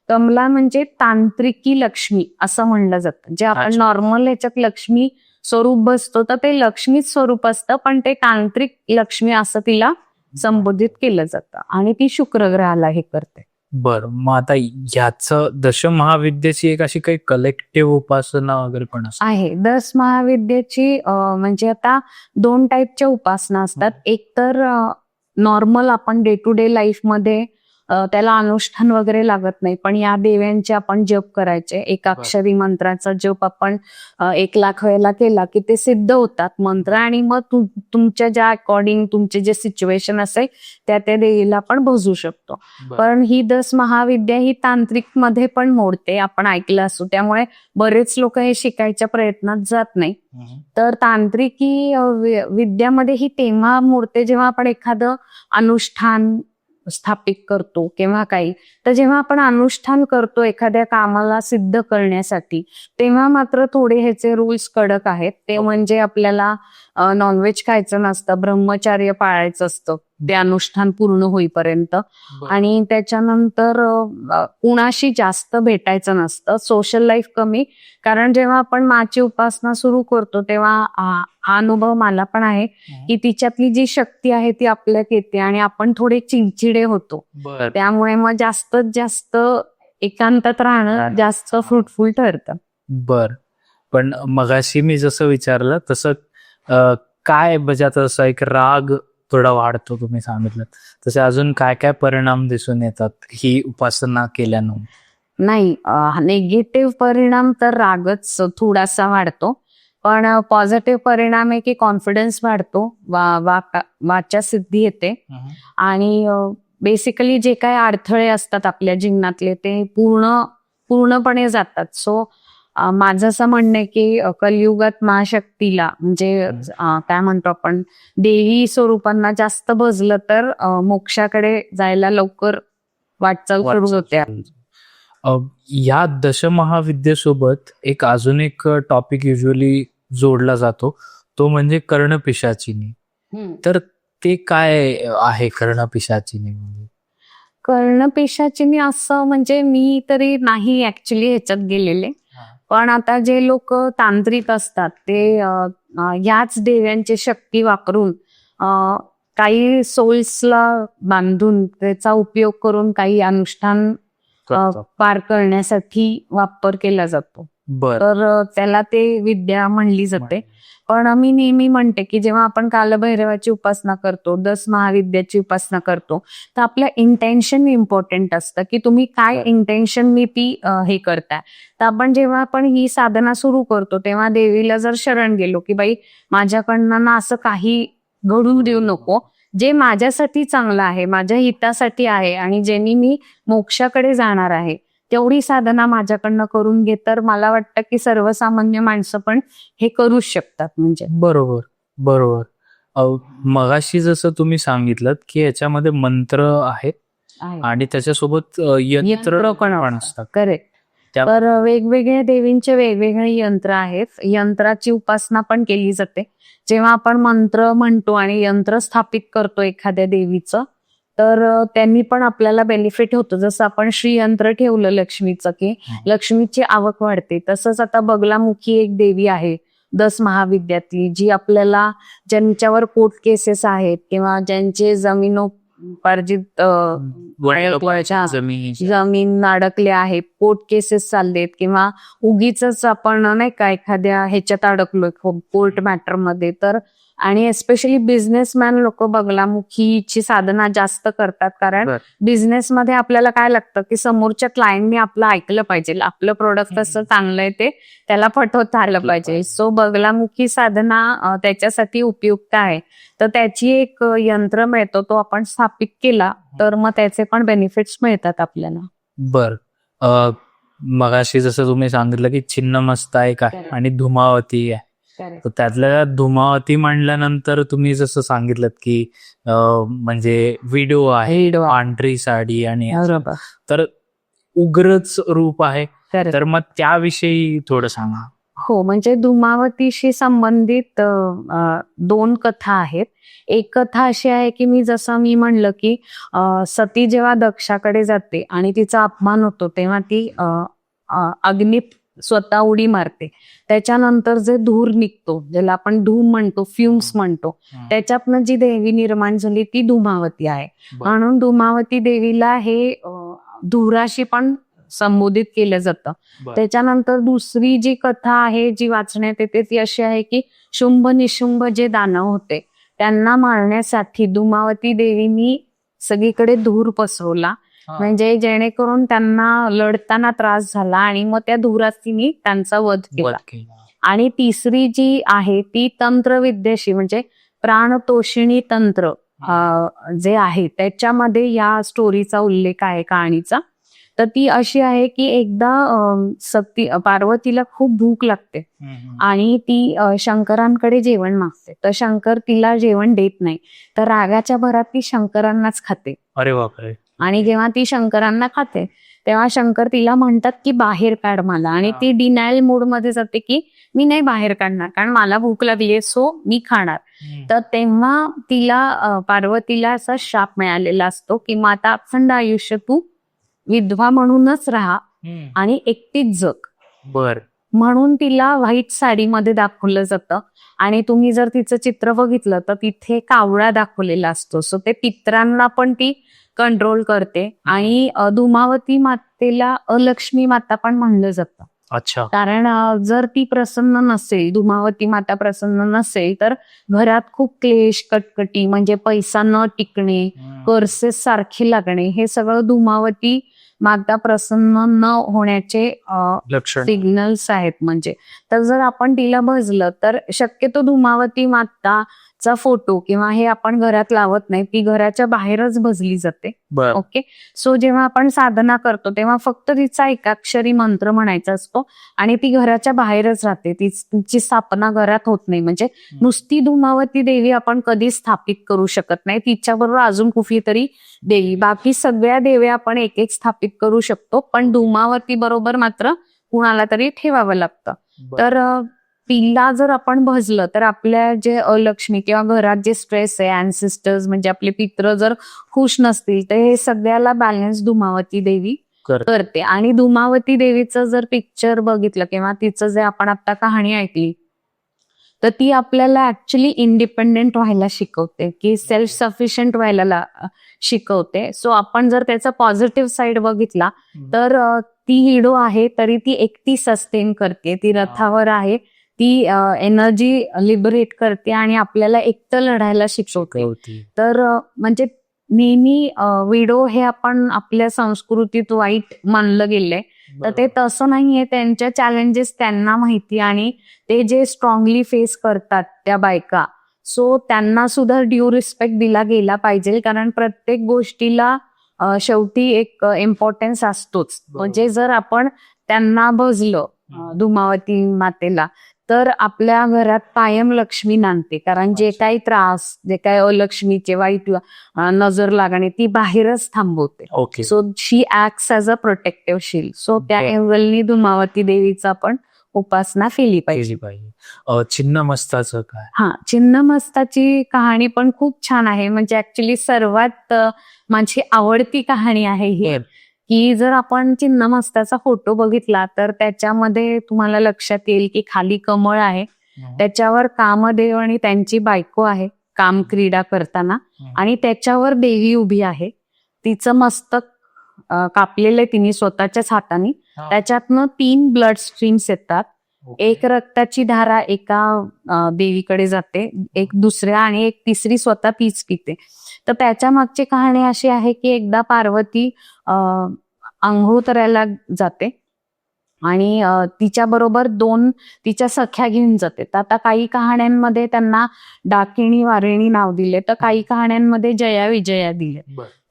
कमला म्हणजे तांत्रिकी लक्ष्मी असं म्हणलं जातं. जे आपण नॉर्मल ह्याच्यात लक्ष्मी स्वरूप बसतो तर ते लक्ष्मीच स्वरूप असतं, पण ते तांत्रिक लक्ष्मी असं तिला संबोधित केलं जातं. आणि ती शुक्र ग्रहाला हे करते. मग आता ह्याचं दशमहाविद्येची एक अशी काही कलेक्टिव्ह उपासना वगैरे पण आहे. 10 महाविद्येची म्हणजे आता 2 टाईपच्या उपासना असतात. एक तर नॉर्मल आपण डे टू डे लाईफ मध्ये त्याला अनुष्ठान वगैरे लागत नाही, पण या देव्यांचे आपण जप करायचे. एकाक्षरी मंत्राचा जप आपण 1,00,000 वेळेला केला की ते सिद्ध होतात मंत्र. आणि मग तुमच्या ज्या अकॉर्डिंग तुमचे जे सिच्युएशन असेल त्या देवीला आपण भजू शकतो. पण ही 10 महाविद्या ही तांत्रिक मध्ये पण मोडते, आपण ऐकलं असू. त्यामुळे बरेच लोक हे शिकायच्या प्रयत्नात जात नाही. तर तांत्रिकी विद्यामध्ये ही तेव्हा मोडते जेव्हा आपण एखादं अनुष्ठान स्थापित करतो किंवा काही. तर जेव्हा आपण अनुष्ठान करतो एखाद्या कामाला सिद्ध करण्यासाठी, तेव्हा मात्र थोडे ह्याचे रूल्स कडक आहेत. ते म्हणजे आपल्याला नॉनव्हेज खायचं नसतं, ब्रह्मचर्य पाळायचं असतं ते अनुष्ठान पूर्ण होईपर्यंत. आणि त्याच्यानंतर कुणाशी जास्त भेटायचं नसतं, सोशल लाईफ कमी. कारण जेव्हा आपण माची उपासना सुरू करतो तेव्हा हा अनुभव मला पण आहे की तिच्यातली जी शक्ती आहे ती आपल्यात येते आणि आपण थोडे चिडचिडे होतो. त्यामुळे मग जास्तीत जास्त एकांतात राहणं जास्त फ्रुटफुल ठरतं. पण मगाशी मी जसं विचारलं तसं काय म्हणजे आता असं एक राग थोडा वाढतो तुम्ही सांगितलं, तसे अजून काय काय परिणाम दिसून येतात ही उपासना केल्यानं? नाही, निगेटिव्ह परिणाम तर रागच थोडासा वाढतो, पण पॉझिटिव्ह परिणाम आहे की कॉन्फिडन्स वाढतो, वाचा सिद्धी येते. आणि बेसिकली जे काही अडथळे असतात आपल्या जीवनातले ते पूर्णपणे जातात. सो माझं असं म्हणणं आहे की कलियुगात महाशक्तीला म्हणजे काय म्हणतो आपण, देवी स्वरूपांना जास्त भजलं तर मोक्षाकडे जायला लवकर वाटचाल सुरू होते. या दशमहाविद्येसोबत एक अजून एक टॉपिक युजली जोडला जातो, तो म्हणजे कर्णपिशाचिनी. तर ते काय आहे कर्णपिशाचिनी म्हणजे? कर्णपिशाचिनी असं म्हणजे मी तरी नाही ऍक्च्युली ह्याच्यात गेलेले. पण आता जे लोक तांत्रिक असतात ते याच देव्यांची शक्ती वापरून काही सोल्सला बांधून त्याचा उपयोग करून काही अनुष्ठान पार करण्यासाठी वापर केला जातो. बर तर त्याला ते विद्या म्हणली जाते. पण मी नेहमी म्हणते की जेव्हा आपण कालभैरवाची उपासना करतो, 10 महाविद्याची उपासना करतो, तर आपलं इंटेन्शन इम्पॉर्टंट असतं की तुम्ही काय इंटेन्शननी ती हे करताय. तर जेव्हा आपण ही साधना सुरू करतो तेव्हा देवीला जर शरण गेलो की बाई माझ्याकडनं ना असं काही घडून देऊ नको, जे माझ्यासाठी चांगलं आहे, माझ्या हितासाठी आहे आणि ज्यांनी मी मोक्षाकडे जाणार आहे तेवढी साधना माझ्याकडनं करून घे, तर मला वाटतं की सर्वसामान्य माणसं पण हे करूच शकतात. म्हणजे बरोबर बरोबर. मगाशी जसं तुम्ही सांगितलं की याच्यामध्ये मंत्र आहेत आणि त्याच्यासोबत यंत्र पण असतात. करेक्ट. तर वेगवेगळ्या देवींचे वेगवेगळे यंत्र आहेत. यंत्राची उपासना पण केली जाते. जेव्हा आपण मंत्र म्हणतो आणि यंत्र स्थापित करतो एखाद्या देवीचं, तर त्यांनी पण आपल्याला बेनिफिट होतं. जसं आपण श्रीयंत्र ठेवलं लक्ष्मीचं की लक्ष्मीची आवक वाढते, तसंच आता बगलामुखी एक देवी आहे 10 महाविद्यातली, जी आपल्याला ज्यांच्यावर कोर्ट केसेस आहेत किंवा ज्यांचे जमीनोपार्जित जमीन अडकले आहे, कोर्ट केसेस चाललेत किंवा उगीच आपण नाही का एखाद्या ह्याच्यात अडकलोय कोर्ट मॅटर मध्ये, तर आणि एस्पेशली बिझनेसमॅन लोक बगलामुखीची साधना जास्त करतात. कारण बिझनेसमध्ये आपल्याला काय लागतं की समोरच्या क्लायंटनी आपलं ऐकलं पाहिजे, आपलं प्रोडक्ट असं चांगलं आहे ते त्याला पटवता आलं पाहिजे. सो बगलामुखी साधना त्याच्यासाठी उपयुक्त आहे. तर त्याची एक यंत्र मिळतो, तो आपण स्थापित केला तर मग त्याचे पण बेनिफिट्स मिळतात आपल्याला. बर. मगाशी जसं तुम्ही सांगितलं की छिन्नमस्ता एक आहे आणि धुमावती आहे. तर त्यातल्या धुमावती म्हणल्यानंतर तुम्ही जसं सांगितलं की म्हणजे व्हिडिओ आहे, पांढरी साडी आणि तर उग्रच रूप आहे. तर मग त्याविषयी थोडं सांगा. हो, म्हणजे धुमावतीशी संबंधित 2 कथा आहेत. एक कथा अशी आहे की मी म्हणलं की सती जेव्हा दक्षाकडे जाते आणि तिचा अपमान होतो तेव्हा ती अग्नीत स्वतः उडी मारते. त्याच्यानंतर जे धूर निघतो, ज्याला आपण धूम म्हणतो, फ्युम्स म्हणतो, त्याच्यातनं जी देवी निर्माण झाली ती धुमावती आहे. म्हणून धुमावती देवीला हे धुराशी पण संबोधित केलं जातं. त्याच्यानंतर दुसरी जी कथा आहे जी वाचण्यात येते ती अशी आहे की शुंभ निशुंभ जे दानव होते त्यांना मारण्यासाठी धुमावती देवीनी सगळीकडे धूर पसरवला, म्हणजे जेणेकरून त्यांना लढताना त्रास झाला आणि मग त्या धुरातीने त्यांचा वध केला. आणि तिसरी जी आहे ती तंत्रविद्येशी म्हणजे प्राणतोषिणी तंत्र जे आहे त्याच्यामध्ये या स्टोरीचा उल्लेख आहे, कहाणीचा. तर ती अशी आहे की एकदा पार्वतीला खूप भूक लागते आणि ती शंकरांकडे जेवण मागते, तर शंकर तिला जेवण देत नाही, तर रागाच्या भरात ती शंकरांनाच खाते. अरे बापरे. आणि जेव्हा ती शंकरांना खाते तेव्हा शंकर तिला म्हणतात की बाहेर काढ मला, आणि ती डिनायल मूड मध्ये जाते की मी नाही बाहेर काढणार कारण मला भूक लागली आहे, सो मी खाणार. तर तेव्हा तिला पार्वतीला असा शाप मिळालेला असतो की मग आता अखंड आयुष्य तू विधवा म्हणूनच राहा आणि एकटीच जग. बर. म्हणून तिला व्हाईट साडीमध्ये दाखवलं जातं आणि तुम्ही जर तिचं चित्र बघितलं तर तिथे कावळा दाखवलेला असतो. सो ते पितरांना पण ती कंट्रोल करते. आणि धुमावती मातेला अलक्ष्मी माता पण म्हणलं जातं. अच्छा. कारण जर ती प्रसन्न नसेल, धुमावती माता प्रसन्न नसेल, तर घरात खूप क्लेश, कटकटी म्हणजे पैसा न टिकणे, कर्सेस सारखे लागणे, हे सगळं धुमावती माता प्रसन्न न होण्याचे सिग्नल्स आहेत. म्हणजे तर जर आपण तिला भजलं तर शक्यतो धुमावती माताचा फोटो किंवा हे आपण घरात लावत नाही, ती घराच्या बाहेरच भजली जाते. ओके. सो जेव्हा आपण साधना करतो तेव्हा फक्त तिचा एकाक्षरी मंत्र म्हणायचा असतो आणि ती घराच्या बाहेरच राहते, तिची स्थापना घरात होत नाही. म्हणजे नुसती धुमावती देवी आपण कधी स्थापित करू शकत नाही, तिच्याबरोबर अजून कुठलीतरी देवी, बाकी सगळ्या देव्या आपण एक एक स्थापित करू शकतो, पण धुमावती बरोबर मात्र कुणाला तरी ठेवावं लागतं. तर तिला जर आपण भजलं तर आपल्या जे अलक्ष्मी किंवा घरात जे स्ट्रेस आहे, अँसिस्टर्स म्हणजे आपले पित्र जर खुश नसतील तर हे सगळ्याला बॅलन्स धुमावती देवी करते. आणि धुमावती देवीचं जर पिक्चर बघितलं किंवा तिचं जे आपण आता कहाणी ऐकली तर ती आपल्याला ऍक्च्युली इंडिपेंडेंट व्हायला शिकवते, की सेल्फ सफिशियंट व्हायला शिकवते. सो आपण जर त्याचा पॉझिटिव्ह साइड बघितला तर ती हिरो आहे तरी ती एकटी सस्टेन करते, ती रथावर आहे, ती एनर्जी लिबरेट करते आणि आपल्याला एकटं लढायला शिकवते. तर म्हणजे नेहमी विडो हे आपण आपल्या संस्कृतीत वाईट मानलं गेलंय, तर ते तसं नाहीये. त्यांच्या चॅलेंजेस त्यांना माहिती आणि ते जे स्ट्रॉंगली फेस करतात त्या बायका, सो त्यांना सुद्धा ड्यू रिस्पेक्ट दिला गेला पाहिजे, कारण प्रत्येक गोष्टीला शेवटी एक इम्पॉर्टन्स असतोच. म्हणजे जर आपण त्यांना भजलं धुमावती मातेला तर आपल्या घरात कायम लक्ष्मी नांदते, कारण जे काही त्रास, जे काही अलक्ष्मीचे वाईट नजर लागणे ती बाहेरच थांबवते. So she acts as a protective shield. So त्या एंगलनी धुमावती देवीचा आपण उपासना केली पाहिजे. छिन्नमस्ताचं काय? हा, छिन्नमस्ताची कहाणी पण खूप छान आहे. म्हणजे ऍक्च्युली सर्वात माझी आवडती कहाणी आहे ही, की जर आपण छिन्नमस्ताचा फोटो बघितला तर त्याच्यामध्ये तुम्हाला लक्षात येईल की खाली कमळ आहे, त्याच्यावर कामदेव आणि त्यांची बायको आहे काम क्रीडा करताना, आणि त्याच्यावर देवी उभी आहे. तिचं मस्तक कापलेलं आहे तिने स्वतःच्याच हाताने. त्याच्यातनं 3 ब्लड स्ट्रीम्स येतात. एक रक्ताची धारा एका देवीकडे जाते, एक दुसऱ्या, आणि एक तिसरी स्वतः तीच पिते. तर त्याच्या मागची कहाणी अशी आहे की एकदा पार्वती आंघोळ करायला जाते आणि तिच्या बरोबर 2 तिच्या सख्या घेऊन जाते. तर आता काही कहाण्यांमध्ये त्यांना डाकिणी वारिणी नाव दिले, तर काही कहाण्यांमध्ये जया विजया दिले.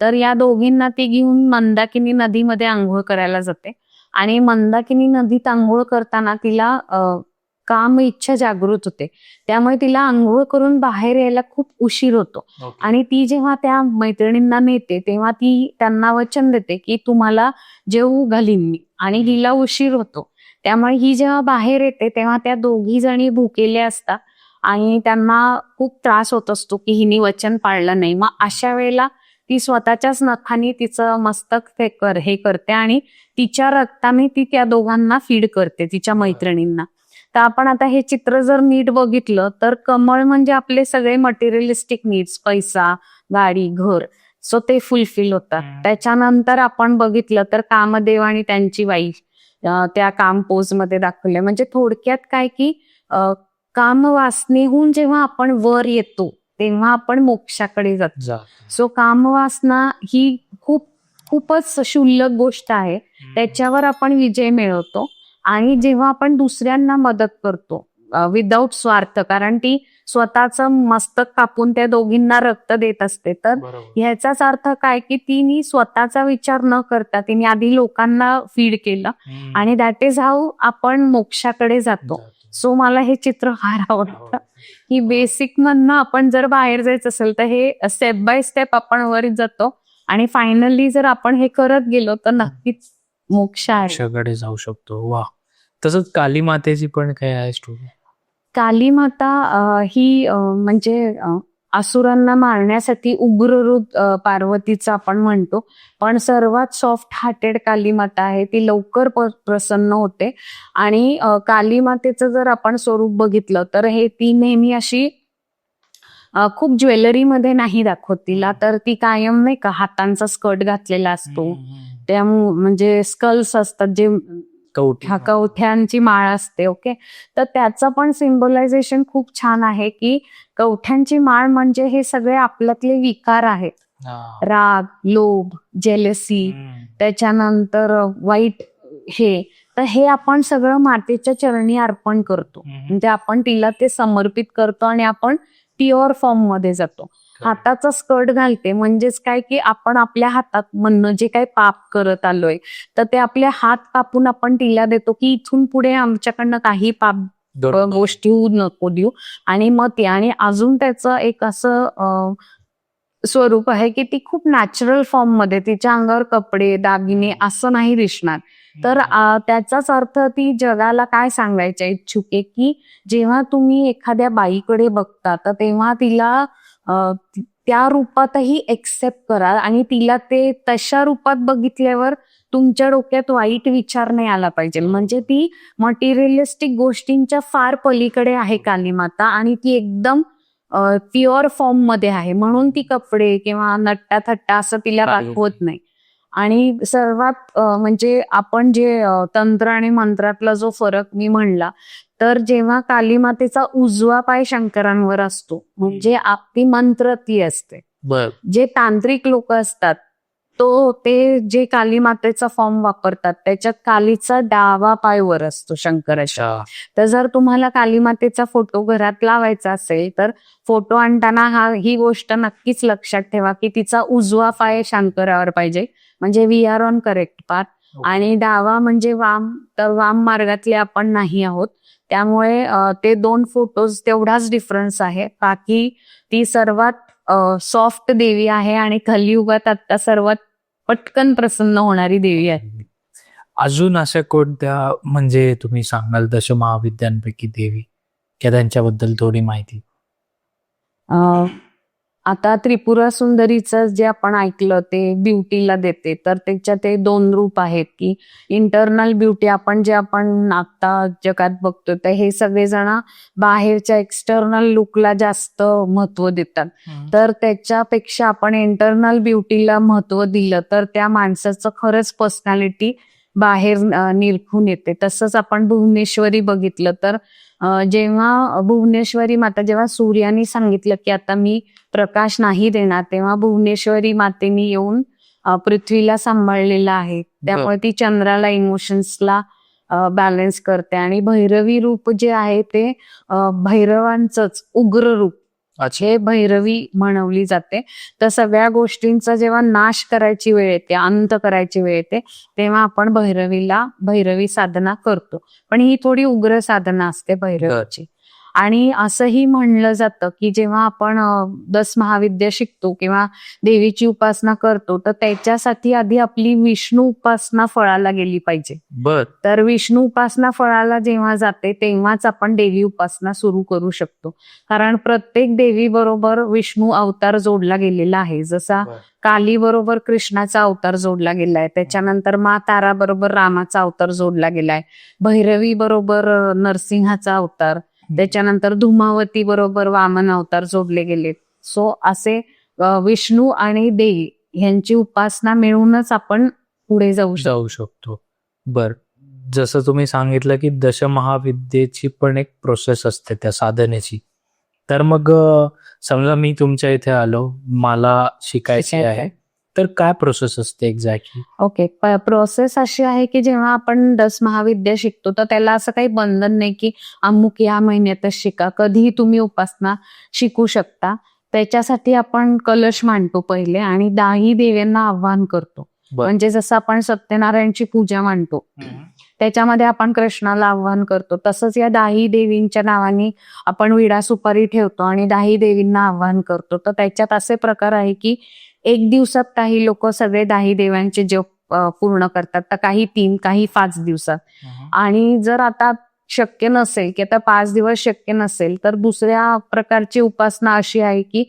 तर या दोघींना ती घेऊन मंदाकिनी नदीमध्ये आंघोळ करायला जाते आणि मंदाकिनी नदीत आंघोळ करताना तिला काम इच्छा जागृत होते, त्यामुळे तिला आंघोळ करून बाहेर यायला खूप उशीर होतो. आणि ती जेव्हा त्या मैत्रिणींना नेते तेव्हा ती त्यांना वचन देते की तुम्हाला जेवू घालीन मी, आणि हिला उशीर होतो. त्यामुळे ही जेव्हा बाहेर येते तेव्हा त्या दोघी जणी भुकेल्या असतात आणि त्यांना खूप त्रास होत असतो की हिने वचन पाळलं नाही. मग अशा वेळेला ती स्वतःच्याच नखाने तिचं मस्तक हे करते आणि तिच्या रक्ताने ती त्या दोघांना फीड करते, तिच्या मैत्रिणींना. तर आपण आता हे चित्र जर नीट बघितलं तर कमळ म्हणजे आपले सगळे मटेरियलिस्टिक नीड्स, पैसा, गाडी, घर, सो ते फुलफिल होतात. त्याच्यानंतर आपण बघितलं तर कामदेव आणि त्यांची वाईफ त्या काम पोज मध्ये दाखवले. म्हणजे थोडक्यात काय की कामवासनेहून जेव्हा आपण वर येतो तेव्हा आपण मोक्षाकडे जातो. सो कामवासना ही खूपच क्षुल्लक गोष्ट आहे, त्याच्यावर आपण विजय मिळवतो. आणि जेव्हा आपण दुसऱ्यांना मदत करतो विदाऊट स्वार्थ, कारण ती स्वतःचं मस्तक कापून त्या दोघींना रक्त देत असते, तर ह्याचाच अर्थ काय की तिने स्वतःचा विचार न करता तिने आधी लोकांना फीड केलं, आणि दॅट इज हाऊ आपण मोक्षाकडे जातो. सो मला हे चित्र फार आवडतं की बेसिक मधनं आपण जर बाहेर जायचं असेल तर हे स्टेप बाय स्टेप आपण वर जातो, आणि फायनली जर आपण हे करत गेलो तर नक्कीच मोक्षाकडे जाऊ शकतो. वा. तसंच काली मातेची पण काय आहे स्टोरी? काली माता ही म्हणजे असुरांना मारण्यासाठी उग्र रूप पार्वतीचं आपण म्हणतो, पण सर्वात सॉफ्ट हार्टेड काली माता आहे. ती लवकर प्रसन्न होते. आणि काली मातेचं जर आपण स्वरूप बघितलं तर ती नेहमी अशी खूप ज्वेलरीमध्ये नाही दाखवत तिला, तर ती कायम नाही का हातांचा स्कर्ट घातलेला असतो, त्या म्हणजे स्कल्स असतात, जे कवठ्यांची माळ असते. ओके, तर त्याचं पण सिम्बलायझेशन खूप छान आहे की कवठ्यांची माळ म्हणजे हे सगळे आपल्यातले विकार आहेत, राग, लोभ, जेलसी, त्याच्यानंतर वाईट, तर हे आपण सगळं मातेच्या चरणी अर्पण करतो. म्हणजे आपण तिला ते समर्पित करतो आणि आपण प्युअर फॉर्म मध्ये जातो. हाताचा स्कर्ट घालते म्हणजेच काय की आपण आपल्या हातात म्हणणं जे काही पाप करत आलोय तर ते आपले हात कापून आपण तिला देतो की इथून पुढे आमच्याकडनं काही पाप गोष्टी होऊ नको देऊ. आणि मग ते, आणि अजून त्याचं एक असं स्वरूप आहे की ती खूप नॅचरल फॉर्म मध्ये, तिच्या अंगावर कपडे दागिने असं नाही दिसणार, तर त्याचाच अर्थ ती जगाला काय सांगायच्या इच्छुक आहे की जेव्हा तुम्ही एखाद्या बाईकडे बघता तर तेव्हा तिला त्या रूपातही एक्सेप्ट करा आणि तिला ते तशा रूपात बघितल्यावर तुमच्या डोक्यात वाईट विचार नाही आला पाहिजे. म्हणजे ती मटेरियलिस्टिक गोष्टींच्या फार पलीकडे आहे कालीमाता आणि ती एकदम प्युअर फॉर्म मध्ये आहे, म्हणून ती कपडे किंवा नट्टा थट्टा असं तिला दाखवत नाही. आणि सर्वात म्हणजे आपण जे तंत्र आणि मंत्रातला जो फरक मी म्हणला, तर जेव्हा कालीमातेचा उजवा पाय शंकरांवर असतो म्हणजे ती मंत्र ती असते. जे तांत्रिक लोक असतात ते जे कालीमातेचा फॉर्म वापरतात त्याच्यात कालीचा डावा पाय वर असतो शंकराच्या. तर जर तुम्हाला कालीमातेचा फोटो घरात लावायचा असेल तर फोटो आणताना ही गोष्ट नक्कीच लक्षात ठेवा की तिचा उजवा पाय शंकरावर पाहिजे, म्हणजे we are on correct path. आणि डावा म्हणजे वाम, तर वाम मार्गातले आपण नाही आहोत. त्यामुळे ते दोन फोटोज तेवढाच डिफरन्स आहे. बाकी ती सर्वात सॉफ्ट देवी आहे आणि कलियुगात आता सर्वात पटकन प्रसन्न होणारी देवी आहे. अजून अशा कोणत्या म्हणजे तुम्ही सांगाल दशमहाविद्यांपैकी देवी किंवा त्यांच्याबद्दल थोडी माहिती? आता त्रिपुरा सुंदरीचं जे आपण ऐकलं ते ब्युटीला देते, तर त्याच्या ते दोन रूप आहेत की इंटरनल ब्युटी आपण आता जगात बघतो तर हे सगळेजण बाहेरच्या एक्सटर्नल लुकला जास्त महत्व देतात. तर त्याच्यापेक्षा आपण इंटरनल ब्युटीला महत्व दिलं तर त्या माणसाचं खरंच पर्सनॅलिटी बाहेर निरखून येते. तसंच आपण भुवनेश्वरी बघितलं तर जेव्हा भुवनेश्वरी माता, जेव्हा सूर्याने सांगितलं की आता मी प्रकाश नाही देणार, तेव्हा भुवनेश्वरी मातेने येऊन पृथ्वीला सांभाळलेला आहे. त्यामुळे ती चंद्राला, इमोशन्सला बॅलन्स करते. आणि भैरवी रूप जे आहे ते भैरवांचंच उग्र रूप हे भैरवी म्हणवली जाते. तर सगळ्या गोष्टींचा जेव्हा नाश करायची वेळ येते, अंत करायची वेळ येते, तेव्हा आपण भैरवी साधना करतो. पण ही थोडी उग्र साधना असते भैरवीची. आणि असंही म्हणलं जातं की जेव्हा आपण 10 महाविद्या शिकतो किंवा देवीची उपासना करतो तर त्याच्यासाठी आधी आपली विष्णू उपासना फळाला गेली पाहिजे. तर विष्णू उपासना फळाला जेव्हा जाते तेव्हाच आपण देवी उपासना सुरू करू शकतो. कारण प्रत्येक देवी बरोबर विष्णू अवतार जोडला गेलेला आहे. जसा काली बरोबर कृष्णाचा अवतार जोडला गेलाय, त्याच्यानंतर मा तारा बरोबर रामाचा अवतार जोडला गेलाय, भैरवी बरोबर नरसिंहाचा अवतार, त्याच्यानंतर धुमावती बरोबर वामन अवतार जोडले गेले. सो असे विष्णू आणि देवी यांची उपासना मिळूनच आपण पुढे जाऊ शकतो. बर, जसं तुम्ही सांगितलं की दशमहाविद्येची पण एक प्रोसेस असते त्या साधनेची, तर मग समजा मी तुमच्या इथे आलो, मला शिकायची आहे, तर काय प्रोसेस असते एक्झॅक्टली? ओके, प्रोसेस अशी आहे की जेव्हा आपण 10 महाविद्या शिकतो तर त्याला असं काही बंधन नाही की अमुक या महिन्यातच शिका, कधीही तुम्ही उपासना शिकू शकता. त्याच्यासाठी आपण कलश मांडतो पहिले आणि 10 देव्यांना आव्हान करतो. म्हणजे जसं आपण सत्यनारायणची पूजा मांडतो त्याच्यामध्ये आपण कृष्णाला आव्हान करतो, तसंच या 10 देवींच्या नावाने आपण विडा सुपारी ठेवतो आणि 10 देवींना आव्हान करतो. तर त्याच्यात असे प्रकार आहे की एक दिवसात काही लोक सगळे 10 देवांचे जप पूर्ण करतात, तर काही 3, काही 5 दिवसात. आणि जर आता शक्य नसेल की आता 5 दिवस शक्य नसेल तर दुसऱ्या प्रकारची उपासना अशी आहे की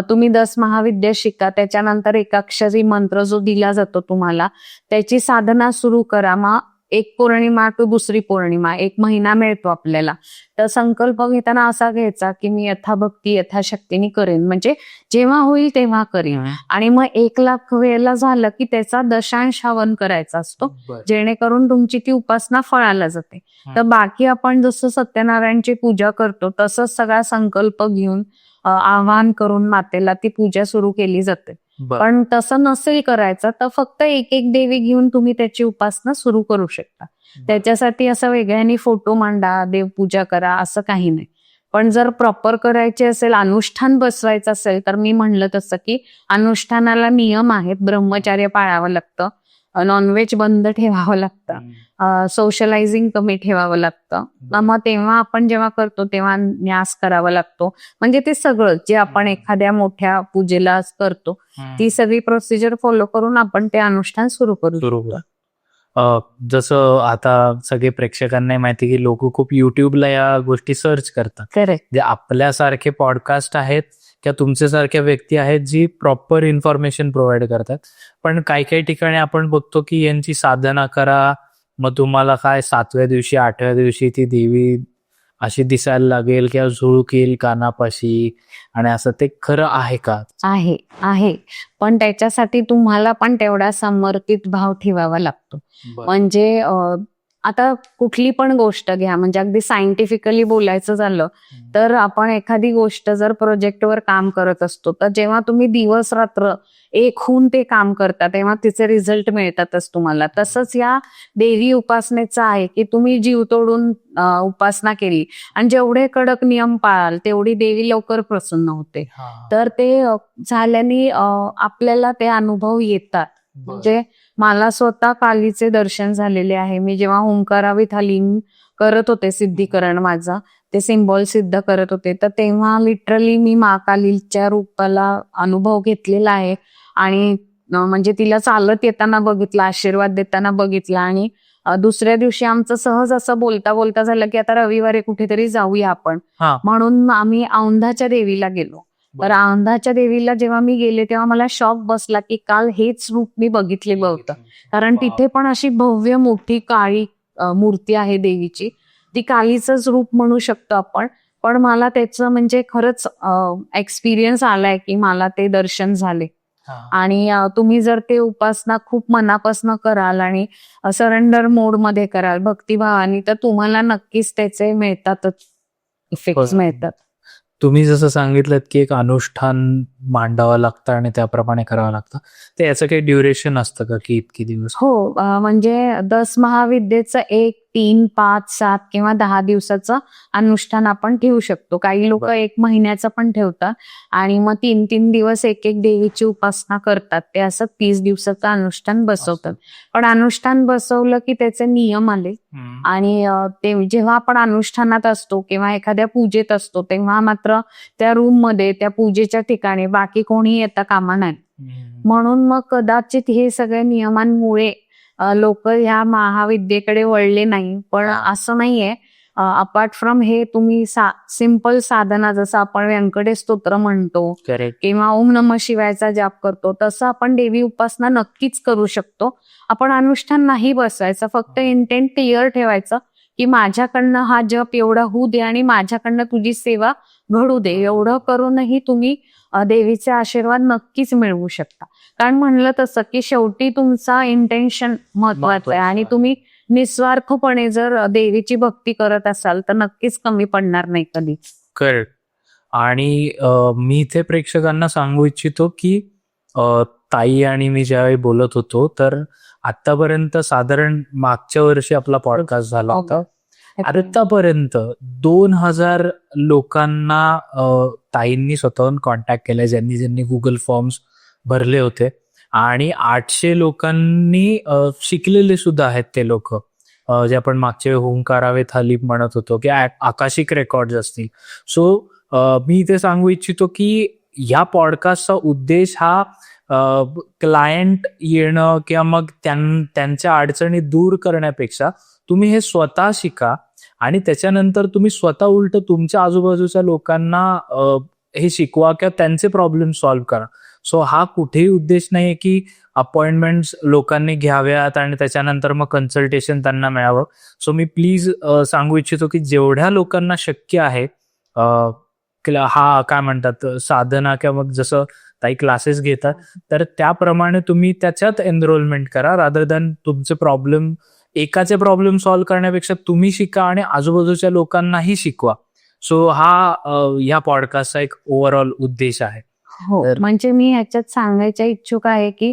तुम्ही 10 महाविद्या शिका, त्याच्यानंतर एकाक्षरी मंत्र जो दिला जातो तुम्हाला त्याची साधना सुरू करा. मग एक पौर्णिमा टू दुसरी पौर्णिमा 1 महिना मिळतो आपल्याला. तर संकल्प घेताना असा घ्यायचा की मी यथाभक्ती यथाशक्तीने करेन, म्हणजे जेव्हा होईल तेव्हा करेन. आणि मग 1,00,000 वेळेला झालं की त्याचा दशांश हवन करायचा असतो, जेणेकरून तुमची ती उपासना फळाला जाते. तर बाकी आपण जसं सत्यनारायणची पूजा करतो तसंच सगळा संकल्प घेऊन आवाहन करून मातेला ती पूजा सुरू केली जाते. पण तसं नसेल करायचं तर फक्त एक देवी घेऊन तुम्ही त्याची उपासना सुरू करू शकता. त्याच्यासाठी असं वेगळ्याने फोटो मांडा, देवपूजा करा असं काही नाही. पण जर प्रॉपर करायचे असेल, अनुष्ठान बसवायचं असेल, तर मी म्हणलं तसं की अनुष्ठानाला नियम आहेत, ब्रह्मचर्य पाळावं लागतं, नॉनव्हेज बंद ठेवावं लागतं, सोशलायझिंग कमी ठेवावं लागतं. मग तेव्हा आपण जेव्हा करतो तेव्हा न्यास करावा लागतो. म्हणजे ते सगळं जे आपण एखाद्या मोठ्या पूजेला करतो ती सगळी प्रोसिजर फॉलो करून आपण ते अनुष्ठान सुरू करू. जसं आता सगळे प्रेक्षकांना माहिती की लोक खूप युट्यूबला या गोष्टी सर्च करतात. करेक्ट. जे आपल्यासारखे पॉडकास्ट आहेत किंवा तुमच्यासारख्या व्यक्ती आहेत जी प्रॉपर इन्फॉर्मेशन प्रोव्हाइड करतात. पण काही काही ठिकाणी आपण बघतो की यांची साधना करा, मग तुम्हाला काय 7व्या दिवशी 8व्या दिवशी ती देवी अशी दिसायला लागेल किंवा झुळूक येईल कानापाशी, आणि असं ते खरं आहे का? आहे. पण त्याच्यासाठी तुम्हाला पण तेवढा समर्पित भाव ठेवावा लागतो. म्हणजे आता कुठली पण गोष्ट घ्या, म्हणजे अगदी सायंटिफिकली बोलायचं झालं तर आपण एखादी गोष्ट जर प्रोजेक्टवर काम करत असतो, तर जेव्हा तुम्ही दिवस रात्र एक होऊन ते काम करता तेव्हा तिचे रिझल्ट मिळतातच तुम्हाला. तसंच या देवी उपासनेचं आहे की तुम्ही जीव तोडून उपासना केली आणि जेवढे कडक नियम पाळाल तेवढी देवी लवकर प्रसन्न होते. तर ते झाल्याने आपल्याला ते अनुभव येतात. म्हणजे मला स्वतः कालीचे दर्शन झालेले आहे. मी जेव्हा ओंकारावीत हलिंग करत होते, सिद्धीकरण माझा ते सिम्बॉल सिद्ध करत होते, तर तेव्हा लिटरली मी कालीच्या रूपाला अनुभव घेतलेला आहे. आणि म्हणजे तिला चालत येताना बघितलं, आशीर्वाद देताना बघितला. आणि दुसऱ्या दिवशी आमचं सहज असं बोलता बोलता झालं की आता रविवारी कुठेतरी जाऊया आपण. म्हणून आम्ही औंधाच्या देवीला गेलो. तर औंधाच्या देवीला जेव्हा मी गेले तेव्हा मला शॉक बसला की काल हेच रूप मी बघितलेलं होतं. कारण तिथे पण अशी भव्य मोठी काळी मूर्ती आहे देवीची. ती कालीचंच रूप म्हणू शकतो आपण. पण मला त्याचं म्हणजे खरंच एक्सपिरियन्स आलाय की मला ते दर्शन झाले. आणि तुम्ही जर ते उपासना खूप मनापासून कराल आणि सरेंडर मोड मध्ये कराल भक्तिभावानी, तर तुम्हाला नक्कीच त्याचे मिळतातच इफेक्ट मिळतात. तुम्ही जसं सांगितलं की एक अनुष्ठान मांडावं लागतं आणि त्याप्रमाणे करावं लागतं, तर याचं काही ड्युरेशन असतं का की इतकी दिवस? हो, म्हणजे 10 महाविद्येचं 1, 3, 5, 7 किंवा 10 दिवसाचं अनुष्ठान आपण ठेवू शकतो. काही लोक 1 महिन्याचं पण ठेवतात आणि मग 3-3 दिवस एक देवीची उपासना करतात. ते असं 30 दिवसाचं अनुष्ठान बसवतात. पण अनुष्ठान बसवलं की त्याचे नियम आले. आणि ते जेव्हा आपण अनुष्ठानात असतो किंवा एखाद्या पूजेत असतो तेव्हा मात्र त्या रूम मध्ये, त्या पूजेच्या ठिकाणी बाकी कोणी येता कामा नये. म्हणून मग कदाचित हे सगळ्या नियमांमुळे लोक ह्या महाविद्येकडे वळले नाही. पण असं नाहीये. अपार्ट फ्रॉम हे तुम्ही सिंपल साधना, जसं आपण व्यंकटेश स्तोत्र म्हणतो किंवा ओम नमः शिवायचा जाप करतो, तसं आपण देवी उपासना नक्कीच करू शकतो. आपण अनुष्ठान नाही बसवायचं, फक्त इंटेंट क्लिअर ठेवायचं की माझ्याकडनं हा जप एवढा होऊ दे आणि माझ्याकडनं तुझी सेवा घडू दे. एवढं करूनही तुम्ही देवीचे आशीर्वाद नक्कीच मिळवू शकता. कारण म्हणलं तसं की शेवटी तुमचा इंटेन्शन महत्वाचं आहे आणि तुम्ही निस्वार्थपणे जर देवीची भक्ती करत असाल तर नक्कीच कमी पडणार नाही कधी. करेक्ट. आणि मी इथे प्रेक्षकांना सांगू इच्छितो की ताई आणि मी ज्यावेळी बोलत होतो तर आतापर्यंत साधारण मागच्या वर्षी आपला पॉडकास्ट झाला होता. आतापर्यंत 2000 लोकांना ताईंनी स्वतःहून कॉन्टॅक्ट केलाय, ज्यांनी गुगल फॉर्म्स भरले होते. आणि 800 लोकांनी शिकलेले सुद्धा आहेत ते लोक, जे आपण मागचे ओंकारावेत हलीप म्हणत होतो की आकाशिक रेकॉर्ड असतील. सो मी इथे सांगू इच्छितो की ह्या पॉडकास्टचा उद्देश हा क्लायंट येणं किंवा मग त्यांच्या अडचणी दूर करण्यापेक्षा तुम्ही हे स्वतः शिका आणि त्याच्यानंतर तुम्ही स्वतः उलट तुमच्या आजूबाजूच्या लोकांना हे शिकवा किंवा त्यांचे प्रॉब्लेम सॉल्व्ह करा. सो हा कुठेही उद्देश नाहीये की अपॉइंटमेंट्स लोकांनी घ्याव्यात आणि त्याच्यानंतर मग कन्सल्टेशन त्यांना मिळावं. सो मी प्लीज सांगू इच्छितो की जेवढ्या लोकांना शक्य आहे हा काय म्हणतात साधना किंवा मग जसं काही क्लासेस घेतात तर त्याप्रमाणे तुम्ही त्याच्यात एनरोलमेंट करा, रादर दॅन तुमचे प्रॉब्लेम एकाचे प्रॉब्लेम सॉल्व्ह करण्यापेक्षा तुम्ही शिका आणि आजूबाजूच्या लोकांनाही शिकवा. सो हा या पॉडकास्टचा एक ओव्हरऑल उद्देश आहे. हो, म्हणजे मी ह्याच्यात सांगायच्या इच्छुक आहे की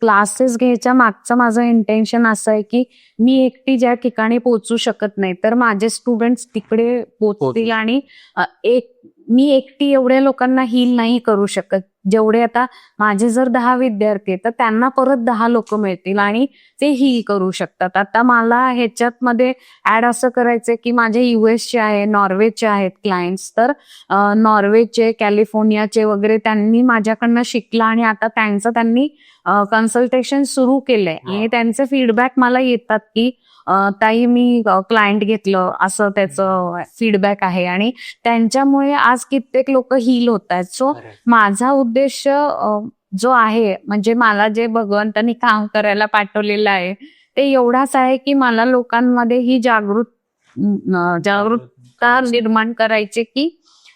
क्लासेस घ्यायच्या मागचं माझं इंटेन्शन असं आहे की मी एकटी ज्या ठिकाणी पोहोचू शकत नाही तर माझे स्टुडंट्स तिकडे पोहोचतील आणि मी एकटी एवढ्या लोकांना हील नाही करू शकत जेवढे आता माझे जर 10 विद्यार्थी आहेत तर त्यांना परत 10 लोक मिळतील आणि ते हील करू शकतात. आता मला ह्याच्यात मध्ये ऍड असं करायचंय की माझे युएसचे आहे, नॉर्वेचे आहेत क्लायंट्स. तर नॉर्वेचे, कॅलिफोर्नियाचे वगैरे त्यांनी माझ्याकडनं शिकलं आणि आता त्यांनी कन्सल्टेशन सुरू केलंय आणि त्यांचे फीडबॅक मला येतात की ताई मी क्लायंट घेतलं असं त्याचं फीडबॅक आहे आणि त्यांच्यामुळे आज कित्येक लोक हील होत आहेत. सो माझा उद्देश जो आहे म्हणजे मला जे भगवंतांनी काम करायला पाठवलेलं आहे ते एवढाच आहे की मला लोकांमध्ये ही जागरूकता निर्माण करायची की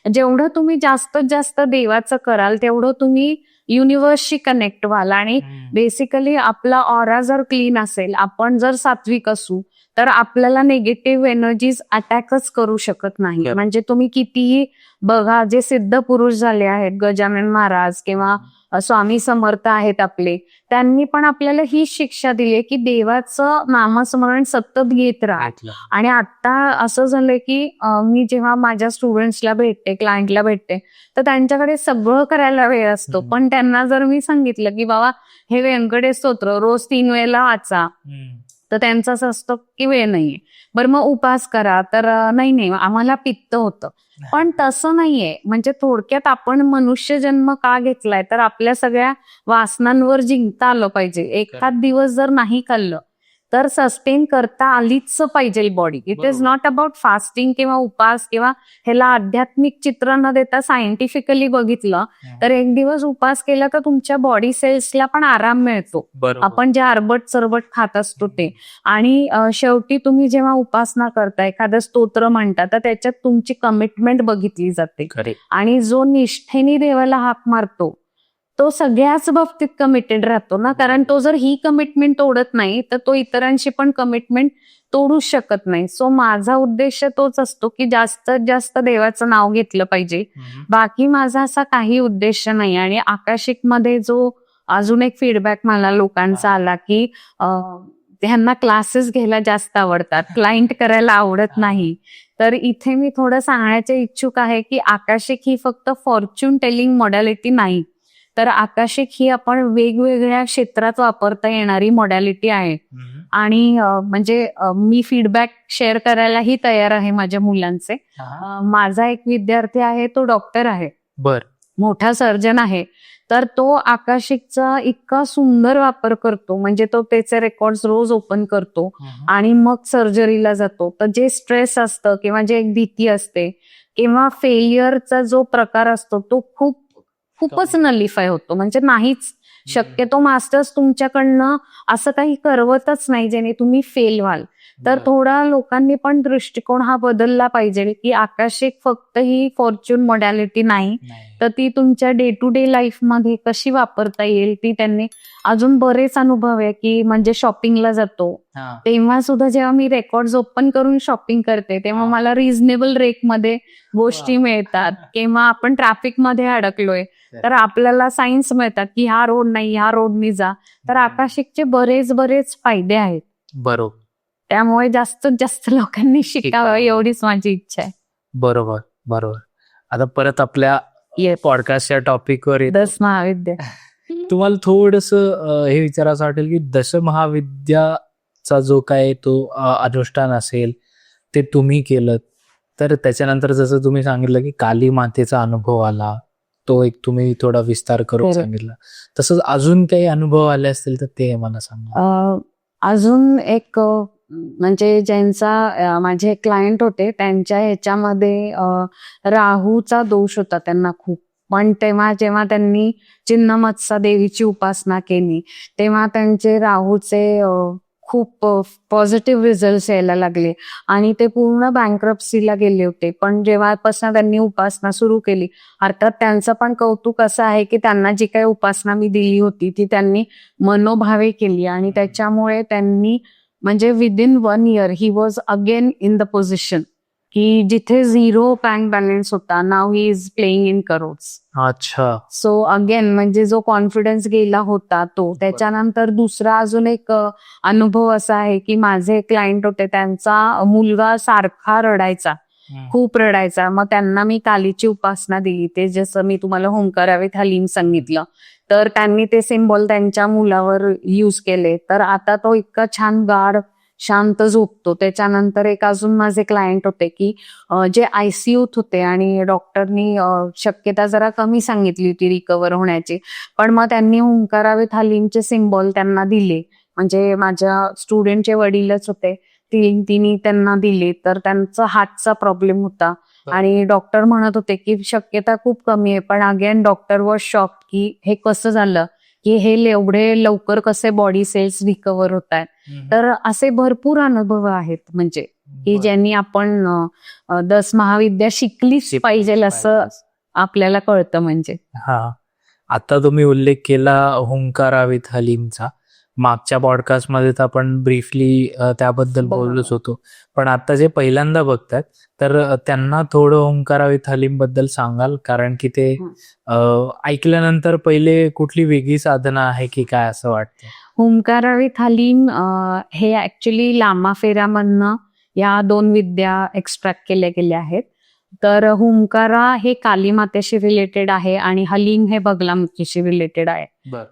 जेवढं तुम्ही जास्तीत जास्त देवाचं कराल तेवढं तुम्ही युनिव्हर्सशी कनेक्ट व्हाल. आणि बेसिकली आपला ऑरा जर क्लीन असेल, आपण जर सात्विक असू तर आपल्याला निगेटिव्ह एनर्जीज अटॅकच करू शकत नाही. म्हणजे तुम्ही कितीही बघा, जे सिद्ध पुरुष झाले आहेत, गजानन महाराज किंवा स्वामी समर्थ आहेत आपले, त्यांनी पण आपल्याला ही शिक्षा दिली की देवाचं नामस्मरण सतत घेत राहा. आणि आता असं झालंय की मी जेव्हा माझ्या स्टुडंट्सला भेटते, क्लायंटला भेटते, तर त्यांच्याकडे सगळं करायला वेळ असतो. पण त्यांना जर मी सांगितलं की बाबा हे व्यंकटेश स्तोत्र रोज 3 वेळेला वाचा, तर त्यांचं असं असतं की वेळ नाहीये. बरं मग उपास करा, तर नाही आम्हाला पित्त होतं. पण तसं नाहीये. म्हणजे थोडक्यात आपण मनुष्य जन्म का घेतलाय, तर आपल्या सगळ्या वासनांवर जिंकता आलं पाहिजे. एखाद दिवस जर नाही खाल्लं तर सस्टेन करता आलीच पाहिजे body. It is not about fasting किंवा उपास किंवा ह्याला आध्यात्मिक चित्र न देता सायंटिफिकली बघितलं तर एक दिवस उपास केला तर तुमच्या बॉडी सेल्सला पण आराम मिळतो. आपण जे आरबट सरबट खात असतो ते. आणि शेवटी तुम्ही जेव्हा उपासना करता, एखादं स्तोत्र म्हणता, तर त्याच्यात तुमची कमिटमेंट बघितली जाते. आणि जो निष्ठेने देवाला हाक मारतो तो सगळ्याच बाबतीत कमिटेड राहतो ना. कारण तो जर ही कमिटमेंट तोडत नाही तर तो इतरांशी पण कमिटमेंट तोडू शकत नाही. सो माझा उद्देश तोच असतो की जास्तीत जास्त देवाचं नाव घेतलं पाहिजे. बाकी माझा असा काही उद्देश नाही. आणि आकाशिक मध्ये जो अजून एक फीडबॅक मला लोकांचा आला की त्यांना क्लासेस घ्यायला जास्त आवडतात, क्लायंट करायला आवडत नाही. तर इथे मी थोडं सांगण्याचे इच्छुक आहे की आकाशिक ही फक्त फॉर्च्यून टेलिंग मॉडॅलिटी नाही, तर आकाशिक ही आपण वेगवेगळ्या क्षेत्रात वापरता येणारी मॉडॅलिटी आहे. आणि म्हणजे मी फीडबॅक शेअर करायलाही तयार आहे माझ्या मुलांचे. माझा एक विद्यार्थी आहे, तो डॉक्टर आहे, मोठा सर्जन आहे. तर तो आकाशिकचा इतका सुंदर वापर करतो, म्हणजे तो त्याचे रेकॉर्ड्स रोज ओपन करतो आणि मग सर्जरीला जातो. तर जे स्ट्रेस असतं किंवा जे एक भीती असते किंवा फेलियरचा जो प्रकार असतो तो खूपच नलिफाय होतो. म्हणजे नाहीच शक्यतो मास्टर्स तुमच्याकडनं असं काही करवतच नाही ज्याने तुम्ही फेल व्हाल. तर थोडा लोकांनी पण दृष्टिकोन हा बदलला पाहिजे की आकाशिक फक्त ही फॉर्च्यून मॉडॅलिटी नाही, तर ती तुमच्या डे टू डे लाईफ मध्ये कशी वापरता येईल ती त्यांनी. अजून बरेच अनुभव आहे की म्हणजे शॉपिंगला जातो तेव्हा सुद्धा जेव्हा मी रेकॉर्ड्स ओपन करून शॉपिंग करते तेव्हा मला रिझनेबल रेटमध्ये गोष्टी मिळतात. किंवा आपण ट्रॅफिक मध्ये अडकलोय तर आपल्याला सायन्स मिळतात की हा रोड नाही, ह्या रोडनी जा. तर आकाशिकचे बरेच फायदे आहेत. बरोबर. त्यामुळे जास्तीत जास्त लोकांनी शिकावं एवढीच माझी इच्छा आहे. बरोबर. आता परत आपल्या पॉडकास्टच्या टॉपिकवर दस महाविद्या. तुम्हाला थोडस हे विचारायचं वाटेल की दश महाविद्याचा जो काय तो अनुष्ठान असेल ते तुम्ही केलं, तर त्याच्यानंतर जसं तुम्ही सांगितलं की काली मातेचा अनुभव आला, तो एक तुम्ही थोडा विस्तार करून सांगितला, तसंच अजून काही अनुभव आले असतील तर ते मला सांगा. अजून एक म्हणजे ज्यांचा माझे क्लायंट होते त्यांच्या ह्याच्यामध्ये राहूचा दोष होता त्यांना खूप. पण तेव्हा जेव्हा त्यांनी चिन्नमत्सा देवीची उपासना केली तेव्हा त्यांचे राहूचे खूप पॉझिटिव्ह रिझल्ट यायला लागले आणि ते पूर्ण बँक्रप्सीला गेले होते. पण जेव्हापासून त्यांनी उपासना सुरू केली, अर्थात त्यांचं पण कौतुक असं आहे की त्यांना जी काही उपासना मी दिली होती ती त्यांनी मनोभावे केली आणि त्याच्यामुळे त्यांनी म्हणजे within 1 year he was again in the position की जिथे 0 बँक बॅलन्स होता, नाव he is playing in crores. अच्छा. सो अगेन म्हणजे जो कॉन्फिडन्स गेला होता तो. त्याच्यानंतर दुसरा अजून एक अनुभव असा आहे की माझे क्लायंट होते, त्यांचा मुलगा सारखा रडायचा खूप रडायचा. मग त्यांना मी कालीची उपासना दिली. ते जसं मी तुम्हाला होंकारावेत हलीम सांगितलं, तर त्यांनी ते सिम्बॉल त्यांच्या मुलावर यूज केले. तर आता तो इतका छान गाढ शांत झोपतो. त्याच्यानंतर एक अजून माझे क्लायंट होते की जे आयसीयूत होते आणि डॉक्टरनी शक्यता जरा कमी सांगितली होती रिकव्हर होण्याची, पण मग त्यांनी ओंकारावेत हलीमचे सिम्बॉल त्यांना दिले. म्हणजे माझ्या स्टुडंटचे वडीलच होते, तिने त्यांना दिले. तर त्यांचा हार्टचा प्रॉब्लेम होता आणि डॉक्टर म्हणत होते की शक्यता खूप कमी आहे. पण अगेन डॉक्टर वॉज शॉक की हे कसं झालं, की हे एवढे लवकर कसे बॉडी सेल्स रिकव्हर होत आहेत. तर असे भरपूर अनुभव आहेत म्हणजे की ज्यांनी आपण 10 महाविद्या शिकलीच पाहिजे असं आपल्याला कळतं म्हणजे. हा, आता तुम्ही उल्लेख केला हुंकारावेत हलीमचा. मागच्या पॉडकास्टमध्ये तर आपण ब्रीफली त्याबद्दल बोललोच होतो, पण आता जे पहिल्यांदा बघतात तर त्यांना थोडं हुंकारावेत हलीम बद्दल सांगाल, कारण की ते ऐकल्यानंतर पहिले कुठली वेगळी साधना आहे की काय असं वाटतं? हुंकारावेत हलीम हे ऍक्च्युली लामाफेरामधनं या 2 विद्या एक्सट्रॅक्ट केल्या गेल्या आहेत. तर हुंकारा हे काली मातेशी रिलेटेड आहे आणि हलीम हे बगलामुखीशी रिलेटेड आहे.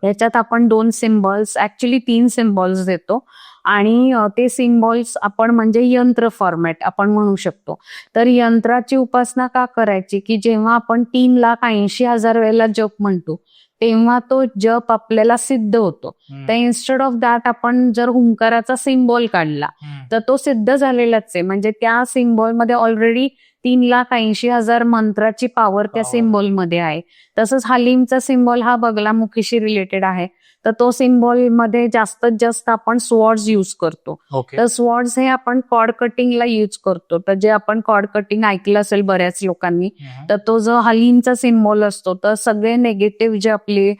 याच्यात आपण 2 सिम्बॉल्स, ऍक्च्युली 3 सिम्बॉल्स देतो आणि ते सिम्बॉल्स आपण म्हणजे यंत्र फॉर्मॅट आपण म्हणू शकतो. तर यंत्राची उपासना का करायची, की जेव्हा आपण 3,80,000 वेळेला जप म्हणतो तेव्हा तो जप आपल्याला सिद्ध होतो. तर इन्स्टेड ऑफ दॅट आपण जर हुंकाराचा सिम्बॉल काढला तर तो सिद्ध झालेलाच आहे. म्हणजे त्या सिम्बॉलमध्ये ऑलरेडी 3,80,000 मंत्राची पॉवर त्या सिम्बॉलमध्ये आहे. तसंच हलीमचा सिम्बॉल हा बगलामुखीशी रिलेटेड आहे. तर तो सिम्बॉल मध्ये जास्तीत जास्त आपण स्वॉर्ड्स यूज करतो. तर स्वॉर्ड्स हे आपण कॉर्ड कटिंगला यूज करतो. तर जे आपण कॉर्ड कटिंग ऐकलं असेल बऱ्याच लोकांनी, तर तो जो हलीमचा सिम्बॉल असतो तर सगळे नेगेटिव्ह जे आपले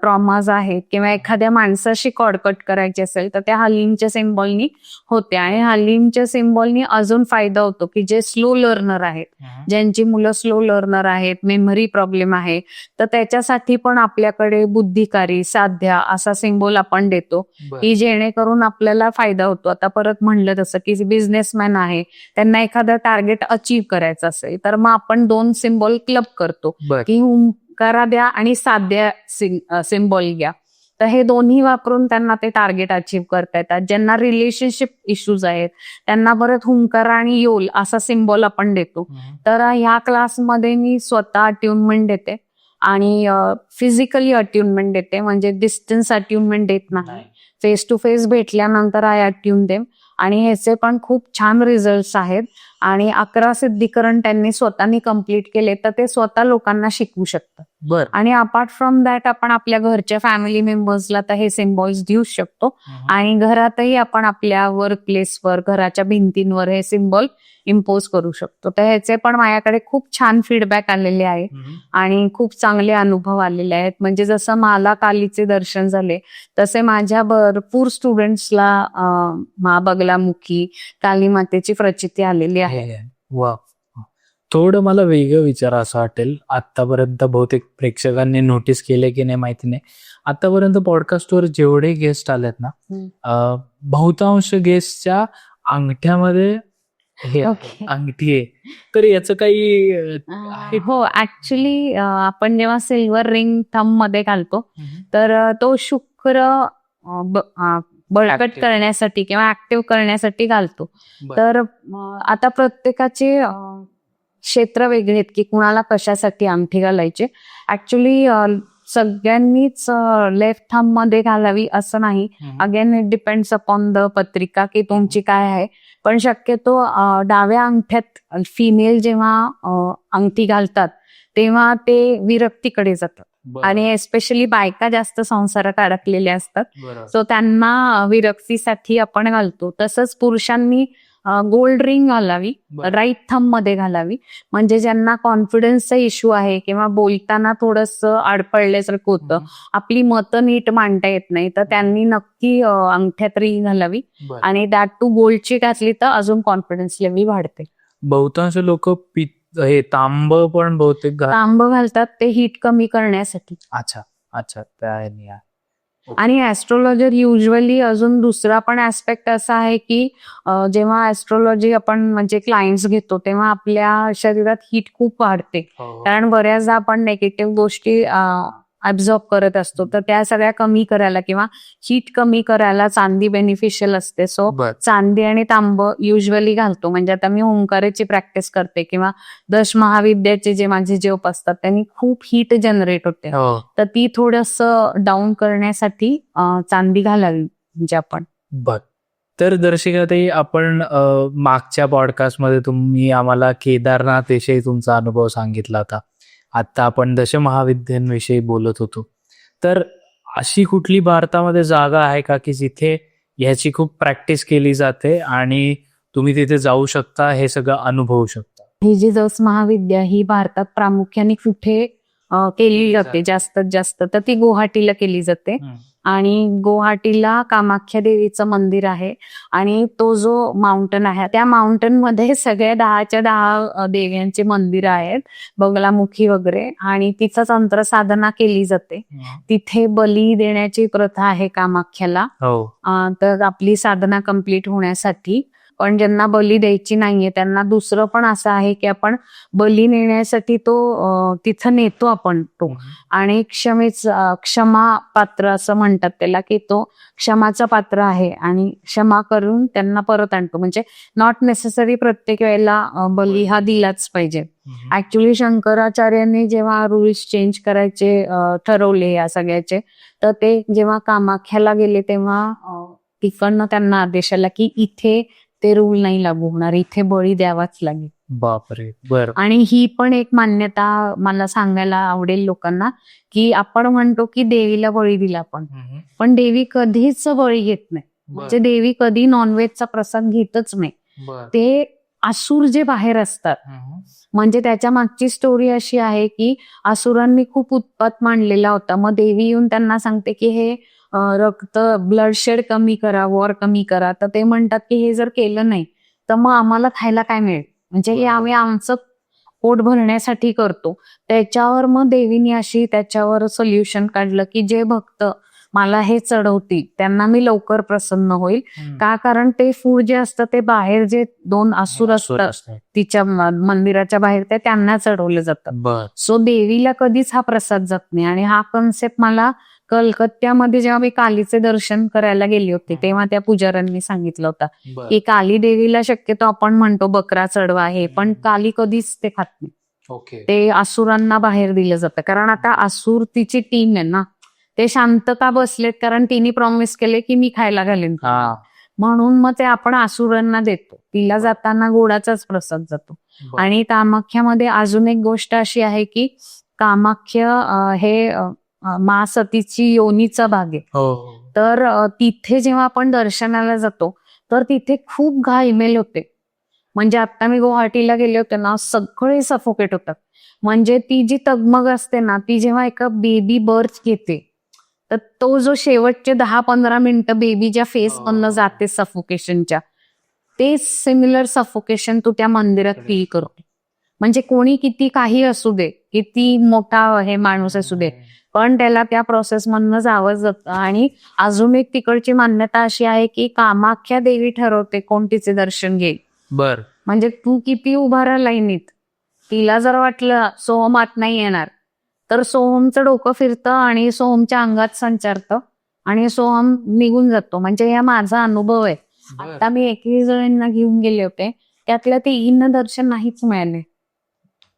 ट्रॉमाज आहेत किंवा एखाद्या माणसाशी कॉर्ड कट करायची असेल तर त्या हलीमच्या सिम्बॉलनी होते. आणि हलीमच्या सिम्बॉलनी अजून फायदा होतो की जे स्लो लर्नर आहेत, ज्यांची मुलं स्लो लर्नर आहेत, मेमरी प्रॉब्लेम आहे, तर त्याच्यासाठी पण आपल्याकडे बुद्धिकारी साध्या असा सिम्बॉल आपण देतो की जेणेकरून आपल्याला फायदा होतो. आता परत म्हणलं तसं की बिझनेसमॅन आहे, त्यांना एखादं टार्गेट अचीव्ह करायचं असेल तर मग आपण 2 सिम्बॉल क्लब करतो की हुंकारा द्या आणि साध्या सिम्बॉल घ्या. तर हे दोन्ही वापरून त्यांना ते टार्गेट अचीव्ह करता येतात. ज्यांना रिलेशनशिप इश्यूज आहेत त्यांना परत हुंकारा आणि योल असा सिम्बॉल आपण देतो. तर ह्या क्लासमध्ये मी स्वतः अट्युनमेंट देते आणि फिजिकली अट्युनमेंट देते, म्हणजे डिस्टन्स अट्युनमेंट देत नाही. फेस टू फेस भेटल्यानंतर आय अट्यून देम आणि ह्याचे पण खूप छान रिझल्ट्स आहेत. आणि 11 सिद्धीकरण त्यांनी स्वतःनी कम्प्लीट केले तर ते स्वतः लोकांना शिकवू शकतात. आणि अपार्ट फ्रॉम दॅट आपण आपल्या घरच्या फॅमिली मेंबर्सला तर हे सिम्बॉल्स देऊ शकतो आणि घरातही आपण आपल्या वर्क प्लेसवर, घराच्या भिंतींवर हे सिम्बॉल इम्पोज करू शकतो. तर ह्याचे पण माझ्याकडे खूप छान फीडबॅक आलेले आहेत आणि खूप चांगले अनुभव आलेले आहेत. म्हणजे जसं मला कालीचे दर्शन झाले तसे माझ्या भरपूर स्टुडंट्सला मा बगलामुखी काली मातेची प्रचिती आलेली आहे. वा, थोडं मला वेगळं विचारा असं वाटेल. आतापर्यंत बहुतेक प्रेक्षकांनी नोटीस केले की नाही माहिती नाही, आतापर्यंत पॉडकास्टवर जेवढे गेस्ट आलेत ना, बहुतांश गेस्टच्या अंगठ्यामध्ये हे अंगठी आहे. तर याचं काही हो, ऍक्च्युली आपण जेव्हा सिल्वर रिंग थंब मध्ये घालतो तर तो शुक्र बळकट करण्यासाठी किंवा ऍक्टिव्ह करण्यासाठी घालतो. तर आता प्रत्येकाचे क्षेत्र वेगळे आहेत की कुणाला कशासाठी अंगठी घालायची. ऍक्च्युली सगळ्यांनीच लेफ्ट थंब मध्ये घालावी असं नाही. Again it depends upon the पत्रिका की तुमची काय आहे. पण शक्यतो डाव्या अंगठ्यात फिमेल जेव्हा अंगठी घालतात तेव्हा ते विरक्तीकडे जातात आणि एस्पेशली बायका जास्त संसारात अडकलेल्या असतात, सो त्यांना विरक्तीसाठी आपण घालतो. तसंच पुरुषांनी गोल्ड रिंग घालावी, राईट थंब मध्ये घालावी, म्हणजे ज्यांना कॉन्फिडन्सचा इश्यू आहे किंवा बोलताना थोडंसं अडपळल्यासारखं होतं, आपली मतं नीट मांडता येत नाही, तर त्यांनी नक्की अंगठ्यात रिंग घालावी आणि दॅट टू गोल्डची घातली तर अजून कॉन्फिडन्स लेवल वाढते. बहुतांश लोक हे तांब पण बहुतेक तांब घालतात, ते हीट कमी करण्यासाठी. अच्छा अच्छा, आणि ऍस्ट्रोलॉजर युजली अजून दुसरा पण ऍस्पेक्ट असा आहे की जेव्हा ऍस्ट्रोलॉजी आपण म्हणजे क्लायंट्स घेतो तेव्हा आपल्या शरीरात हीट खूप वाढते. कारण बऱ्याचदा आपण नेगेटिव्ह गोष्टी ऍब्झॉर्ब करत असतो, तर त्या सगळ्या कमी करायला किंवा हीट कमी करायला चांदी बेनिफिशियल असते. सो चांदी आणि तांब युजली घालतो. म्हणजे आता मी ओंकाराची प्रॅक्टिस करते किंवा दश महाविद्याचे जे माझे जप असतात त्यांनी खूप हीट जनरेट होते, तर ती थोडस डाऊन करण्यासाठी चांदी घालावी म्हणजे आपण. बर. तर दर्शिकाताई, आपण मागच्या पॉडकास्टमध्ये तुम्ही आम्हाला केदारनाथ विषयी तुमचा अनुभव सांगितला होता. आता आपण दशमहाविद्यांविषयी बोलत होतो. तर अशी कुठली भारतामध्ये जागा आहे का की जिथे ह्याची खूप प्रॅक्टिस केली जाते आणि तुम्ही तिथे जाऊ शकता, हे सगळं अनुभवू शकता? ही जी दस महाविद्या ही भारतात प्रामुख्याने कुठे केली जाते जास्तीत जास्त, तर ती गुवाहाटीला केली जाते. आणि गुवाहाटीला कामाख्या देवीचं मंदिर आहे आणि तो जो माउंटन आहे त्या माउंटन मध्ये सगळे 10च्या 10 देव्यांचे मंदिर आहेत, बगलामुखी वगैरे, आणि तिचं तंत्र साधना केली जाते. तिथे बली देण्याची प्रथा आहे कामाख्याला. तर आपली साधना कंप्लीट होण्यासाठी. पण ज्यांना बली द्यायची नाहीये त्यांना दुसरं पण असं आहे की आपण बली नेण्यासाठी तो तिथं नेतो आपण तो, आणि क्षमा पात्र असं म्हणतात त्याला, की तो क्षमाचं पात्र आहे आणि क्षमा करून त्यांना परत आणतो. म्हणजे नॉट नेसेसरी प्रत्येक वेळेला बली हा दिलाच पाहिजे. ऍक्च्युली शंकराचार्यांनी जेव्हा रूल्स चेंज करायचे ठरवले या सगळ्याचे, तर ते जेव्हा कामाख्याला गेले तेव्हा तिकडनं त्यांना आदेश आला की इथे ते रूल नाही लागू होणार, इथे बळी द्यावाच लागेल. बापरे. बर. आणि ही पण एक मान्यता मला सांगायला आवडेल लोकांना, की आपण म्हणतो की देवीला बळी दिला पण देवी कधीच बळी घेत नाही. म्हणजे देवी कधी नॉनव्हेजचा प्रसाद घेतच नाही. ते असुर जे बाहेर असतात, म्हणजे त्याच्या मागची स्टोरी अशी आहे की असुरांनी खूप उत्पात मांडलेला होता. मग देवी येऊन त्यांना सांगते की हे रक्त ब्लडशेड कमी करा, वॉर कमी करा. तर ते म्हणतात की हे जर केलं नाही तर मग आम्हाला खायला काय मिळेल, म्हणजे हे आम्ही आमचं पोट भरण्यासाठी करतो. त्याच्यावर मग देवीने अशी त्याच्यावर सोल्युशन काढलं की जे भक्त मला हे चढवतील त्यांना मी लवकर प्रसन्न होईल. का? कारण ते फूड जे असतं ते बाहेर जे 2 असुर असतात तिच्या मंदिराच्या बाहेर ते त्यांना चढवलं जातं. सो देवीला कधीच हा प्रसाद जात नाही. आणि हा कन्सेप्ट मला कलकत्त्यामध्ये जेव्हा मी कालीचे दर्शन करायला गेले होते तेव्हा त्या पुजाऱ्यांनी सांगितलं होतं की काली देवीला शक्यतो आपण म्हणतो बकरा चढवा आहे, पण काली कधीच ते खात नाही. ते असुरांना बाहेर दिलं जातं. कारण आता असुर तिची टीम आहे ना, ते शांत का बसलेत, कारण तिने प्रॉमिस केले की मी खायला घालेन, म्हणून मग ते आपण असुरांना देतो. तिला जाताना गोडाचाच प्रसाद जातो. आणि कामाख्यामध्ये अजून एक गोष्ट अशी आहे की कामाख्या हे मा सतीची योनीचा भाग आहे. तर तिथे जेव्हा आपण दर्शनाला जातो तर तिथे खूप घाईमेल होते. म्हणजे आता मी गुवाहाटीला गेले होते ना, सगळे सफोकेट होतात. म्हणजे ती जी तगमग असते ना, ती जेव्हा एका बेबी बर्थ घेते तर तो जो शेवटचे 10-15 मिनिटं बेबीच्या फेस मधनं जाते सफोकेशनच्या, ते सिमिलर सफोकेशन तू त्या मंदिरात फील करतो. म्हणजे कोणी किती काही असू दे, किती मोठा हे माणूस असू दे, पण त्याला त्या प्रोसेस मधनं जावं जातं. आणि अजून एक तिकडची मान्यता अशी आहे की कामाख्या देवी ठरवते कोण तिचे दर्शन घेईल. म्हणजे तू किती उभा राहा लाईनीत, तिला जर वाटलं सोहम आत नाही येणार तर सोहमचं डोकं फिरतं आणि सोहमच्या अंगात संचारतं आणि सोहम निघून जातो. म्हणजे हा माझा अनुभव आहे. आता मी 21 जणांना घेऊन गेले होते, त्यातल्या 3 दर्शन नाहीच मिळाले.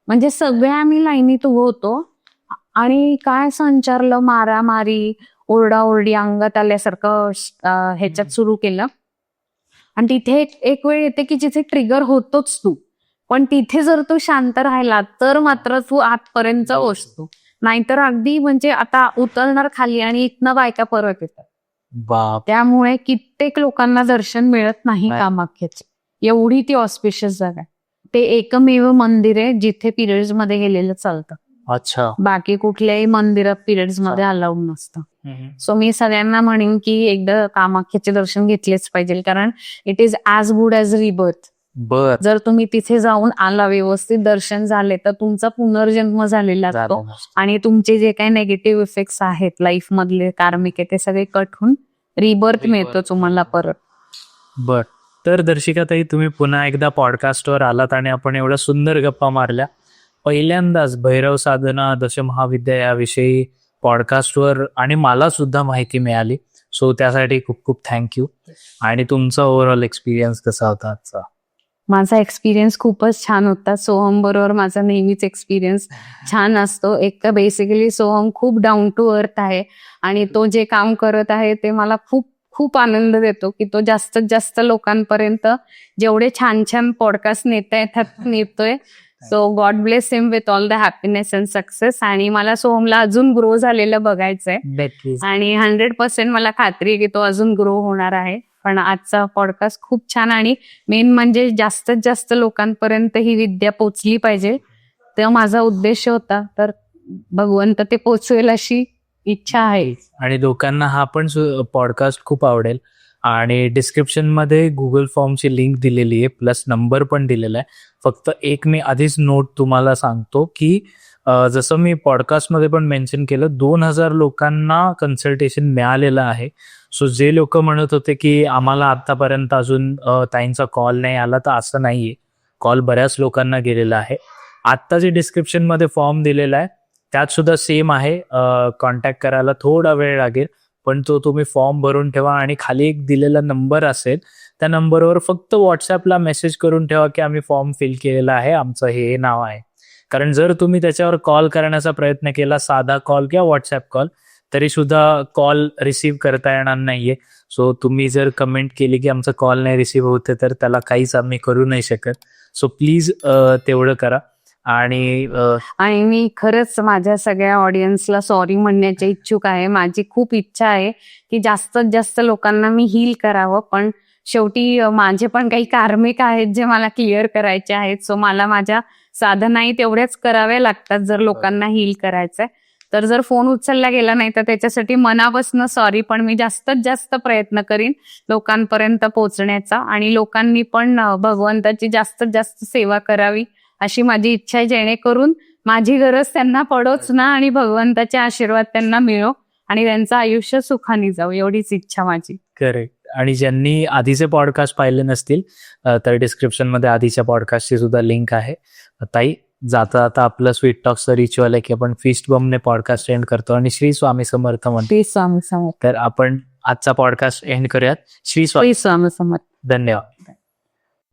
म्हणजे सगळे आम्ही लाईनीत उभं होतो आणि काय संचारलं, मारामारी, ओरडाओरडी, अंगात आल्यासारखं ह्याच्यात सुरू केलं. आणि तिथे एक वेळ येते की जिथे ट्रिगर होतोच तू, पण तिथे जर तू शांत राहिला तर मात्र तू आतपर्यंत पोहोचतो. नाहीतर अगदी म्हणजे आता उतरणार खाली आणि इथनं बायका परत येतात. त्यामुळे कित्येक लोकांना दर्शन मिळत नाही कामाख्याचे. एवढी ती ऑस्पिशियस जागा आहे. ते एकमेव मंदिर आहे जिथे पिरियड्स मध्ये गेलेलं चालतं. अच्छा. बाकी कुठल्याही मंदिरात पिरियड्स मध्ये अलाउड नसतं. सो मी सगळ्यांना म्हणेन की एकदा कामाख्याचे दर्शन घेतलेच पाहिजे, कारण it is as good as rebirth. बर जर तुम्ही तिथे जाऊन आला, व्यवस्थित दर्शन झाले, तर तुमचा पुनर्जन्म झालेला असतो आणि तुमचे जे काही नेगेटिव्ह इफेक्ट्स आहेत लाईफ मधले कार्मिक आहे ते सगळे कट होऊन रिबर्थ मिळतो तुम्हाला परत. बर. तर दर्शिकाताई, तुम्ही पुन्हा एकदा पॉडकास्टवर आलात आणि आपण एवढ्या सुंदर गप्पा मारल्या. पहिल्यांदाच भैरव साधना दशमहाविद्या याविषयी पॉडकास्टवर आणि मला सुद्धा माहिती मिळाली. सो त्यासाठी खूप खूप थँक्यू. आणि तुमचा ओव्हरऑल एक्सपिरियन्स कसा होता आजचा? माझा एक्सपिरियन्स खूपच छान होता. सोहम बरोबर माझा नेहमीच एक्सपिरियन्स छान असतो. एक तर बेसिकली सोहम खूप डाऊन टू अर्थ आहे आणि तो जे काम करत आहे ते मला खूप खूप आनंद देतो की तो जास्तीत जास्त लोकांपर्यंत जेवढे छान छान पॉडकास्ट नेता येतात नेतोय. So God bless him with all the happiness and success. आणि मला सोहमला अजून ग्रो झालेलं बघायचंय आणि 100% मला खात्री आहे की तो अजून ग्रो होणार आहे. पण आजचा पॉडकास्ट खूप छान आणि मेन म्हणजे जास्तीत जास्त लोकांपर्यंत ही विद्या पोचली पाहिजे, तो माझा उद्देश होता. तर भगवंत ते पोचवेल अशी इच्छा आहे. आणि लोकांना हा पण पॉडकास्ट खूप आवडेल. आणि डिस्क्रिप्शन मध्ये गुगल फॉर्मची लिंक दिलेली आहे, प्लस नंबर पण दिलेला आहे. फक्त एक मी आधीच नोट तुम्हाला सांगतो की जसं मी पॉडकास्टमध्ये पण मेन्शन केलं, 2000 लोकांना कन्सल्टेशन मिळालेलं आहे. सो जे लोक म्हणत होते की आम्हाला आतापर्यंत अजून ताईंचा कॉल नाही आला, तर असं नाहीये. कॉल बऱ्याच लोकांना गेलेला आहे. आत्ता जे डिस्क्रिप्शन मध्ये फॉर्म दिलेला आहे त्यात सुद्धा सेम आहे. कॉन्टॅक्ट करायला थोडा वेळ लागेल, पण तो तुम्ही फॉर्म भरून ठेवा आणि खाली एक दिलेला नंबर असेल, त्या नंबरवर फक्त व्हॉट्सअपला मेसेज करून ठेवा की आम्ही फॉर्म फिल केलेला आहे, आमचं हे नाव आहे. कारण जर तुम्ही त्याच्यावर कॉल करण्याचा प्रयत्न केला, साधा कॉल किंवा व्हॉट्सअप कॉल, तरी सुद्धा कॉल रिसीव्ह करता येणार नाहीये. सो तुम्ही जर कमेंट केली की आमचा कॉल नाही रिसीव्ह होते, तर त्याला काहीच आम्ही करू नाही शकत. सो प्लीज तेवढं करा. आणि मी खरंच माझ्या सगळ्या ऑडियन्सला सॉरी म्हणण्याच्या इच्छुक आहे. माझी खूप इच्छा आहे की जास्तीत जास्त लोकांना मी हील करावं, पण शेवटी माझे पण काही कार्मिक आहेत जे मला क्लिअर करायचे आहेत. सो मला माझ्या साधनाही तेवढ्याच कराव्या लागतात जर लोकांना हील करायचंय. तर जर फोन उचलला गेला नाही तर त्याच्यासाठी मनापासून सॉरी, पण मी जास्तीत जास्त प्रयत्न करीन लोकांपर्यंत पोहोचण्याचा आणि लोकांनी पण भगवंताची जास्तीत जास्त सेवा करावी अशी माझी इच्छा आहे, जेणेकरून माझी गरज त्यांना पडोच ना आणि भगवंताचे आशीर्वाद त्यांना मिळो आणि त्यांचं आयुष्य सुखाने जाऊ, एवढीच इच्छा माझी. करेक्ट. आणि ज्यांनी आधीचे पॉडकास्ट पाहिले नसतील तर डिस्क्रिप्शन मध्ये आधीच्या पॉडकास्टची सुद्धा लिंक आहे. ताई, जाता आता आपलं स्वीट टॉक्सचं रिच्युअल आहे की आपण फिस्ट बमने पॉडकास्ट एंड करतो आणि श्री स्वामी समर्थ म्हणतो. श्री स्वामी समर्थ. तर आपण आजचा पॉडकास्ट एंड करूयात. श्री स्वामी समर्थ. धन्यवाद.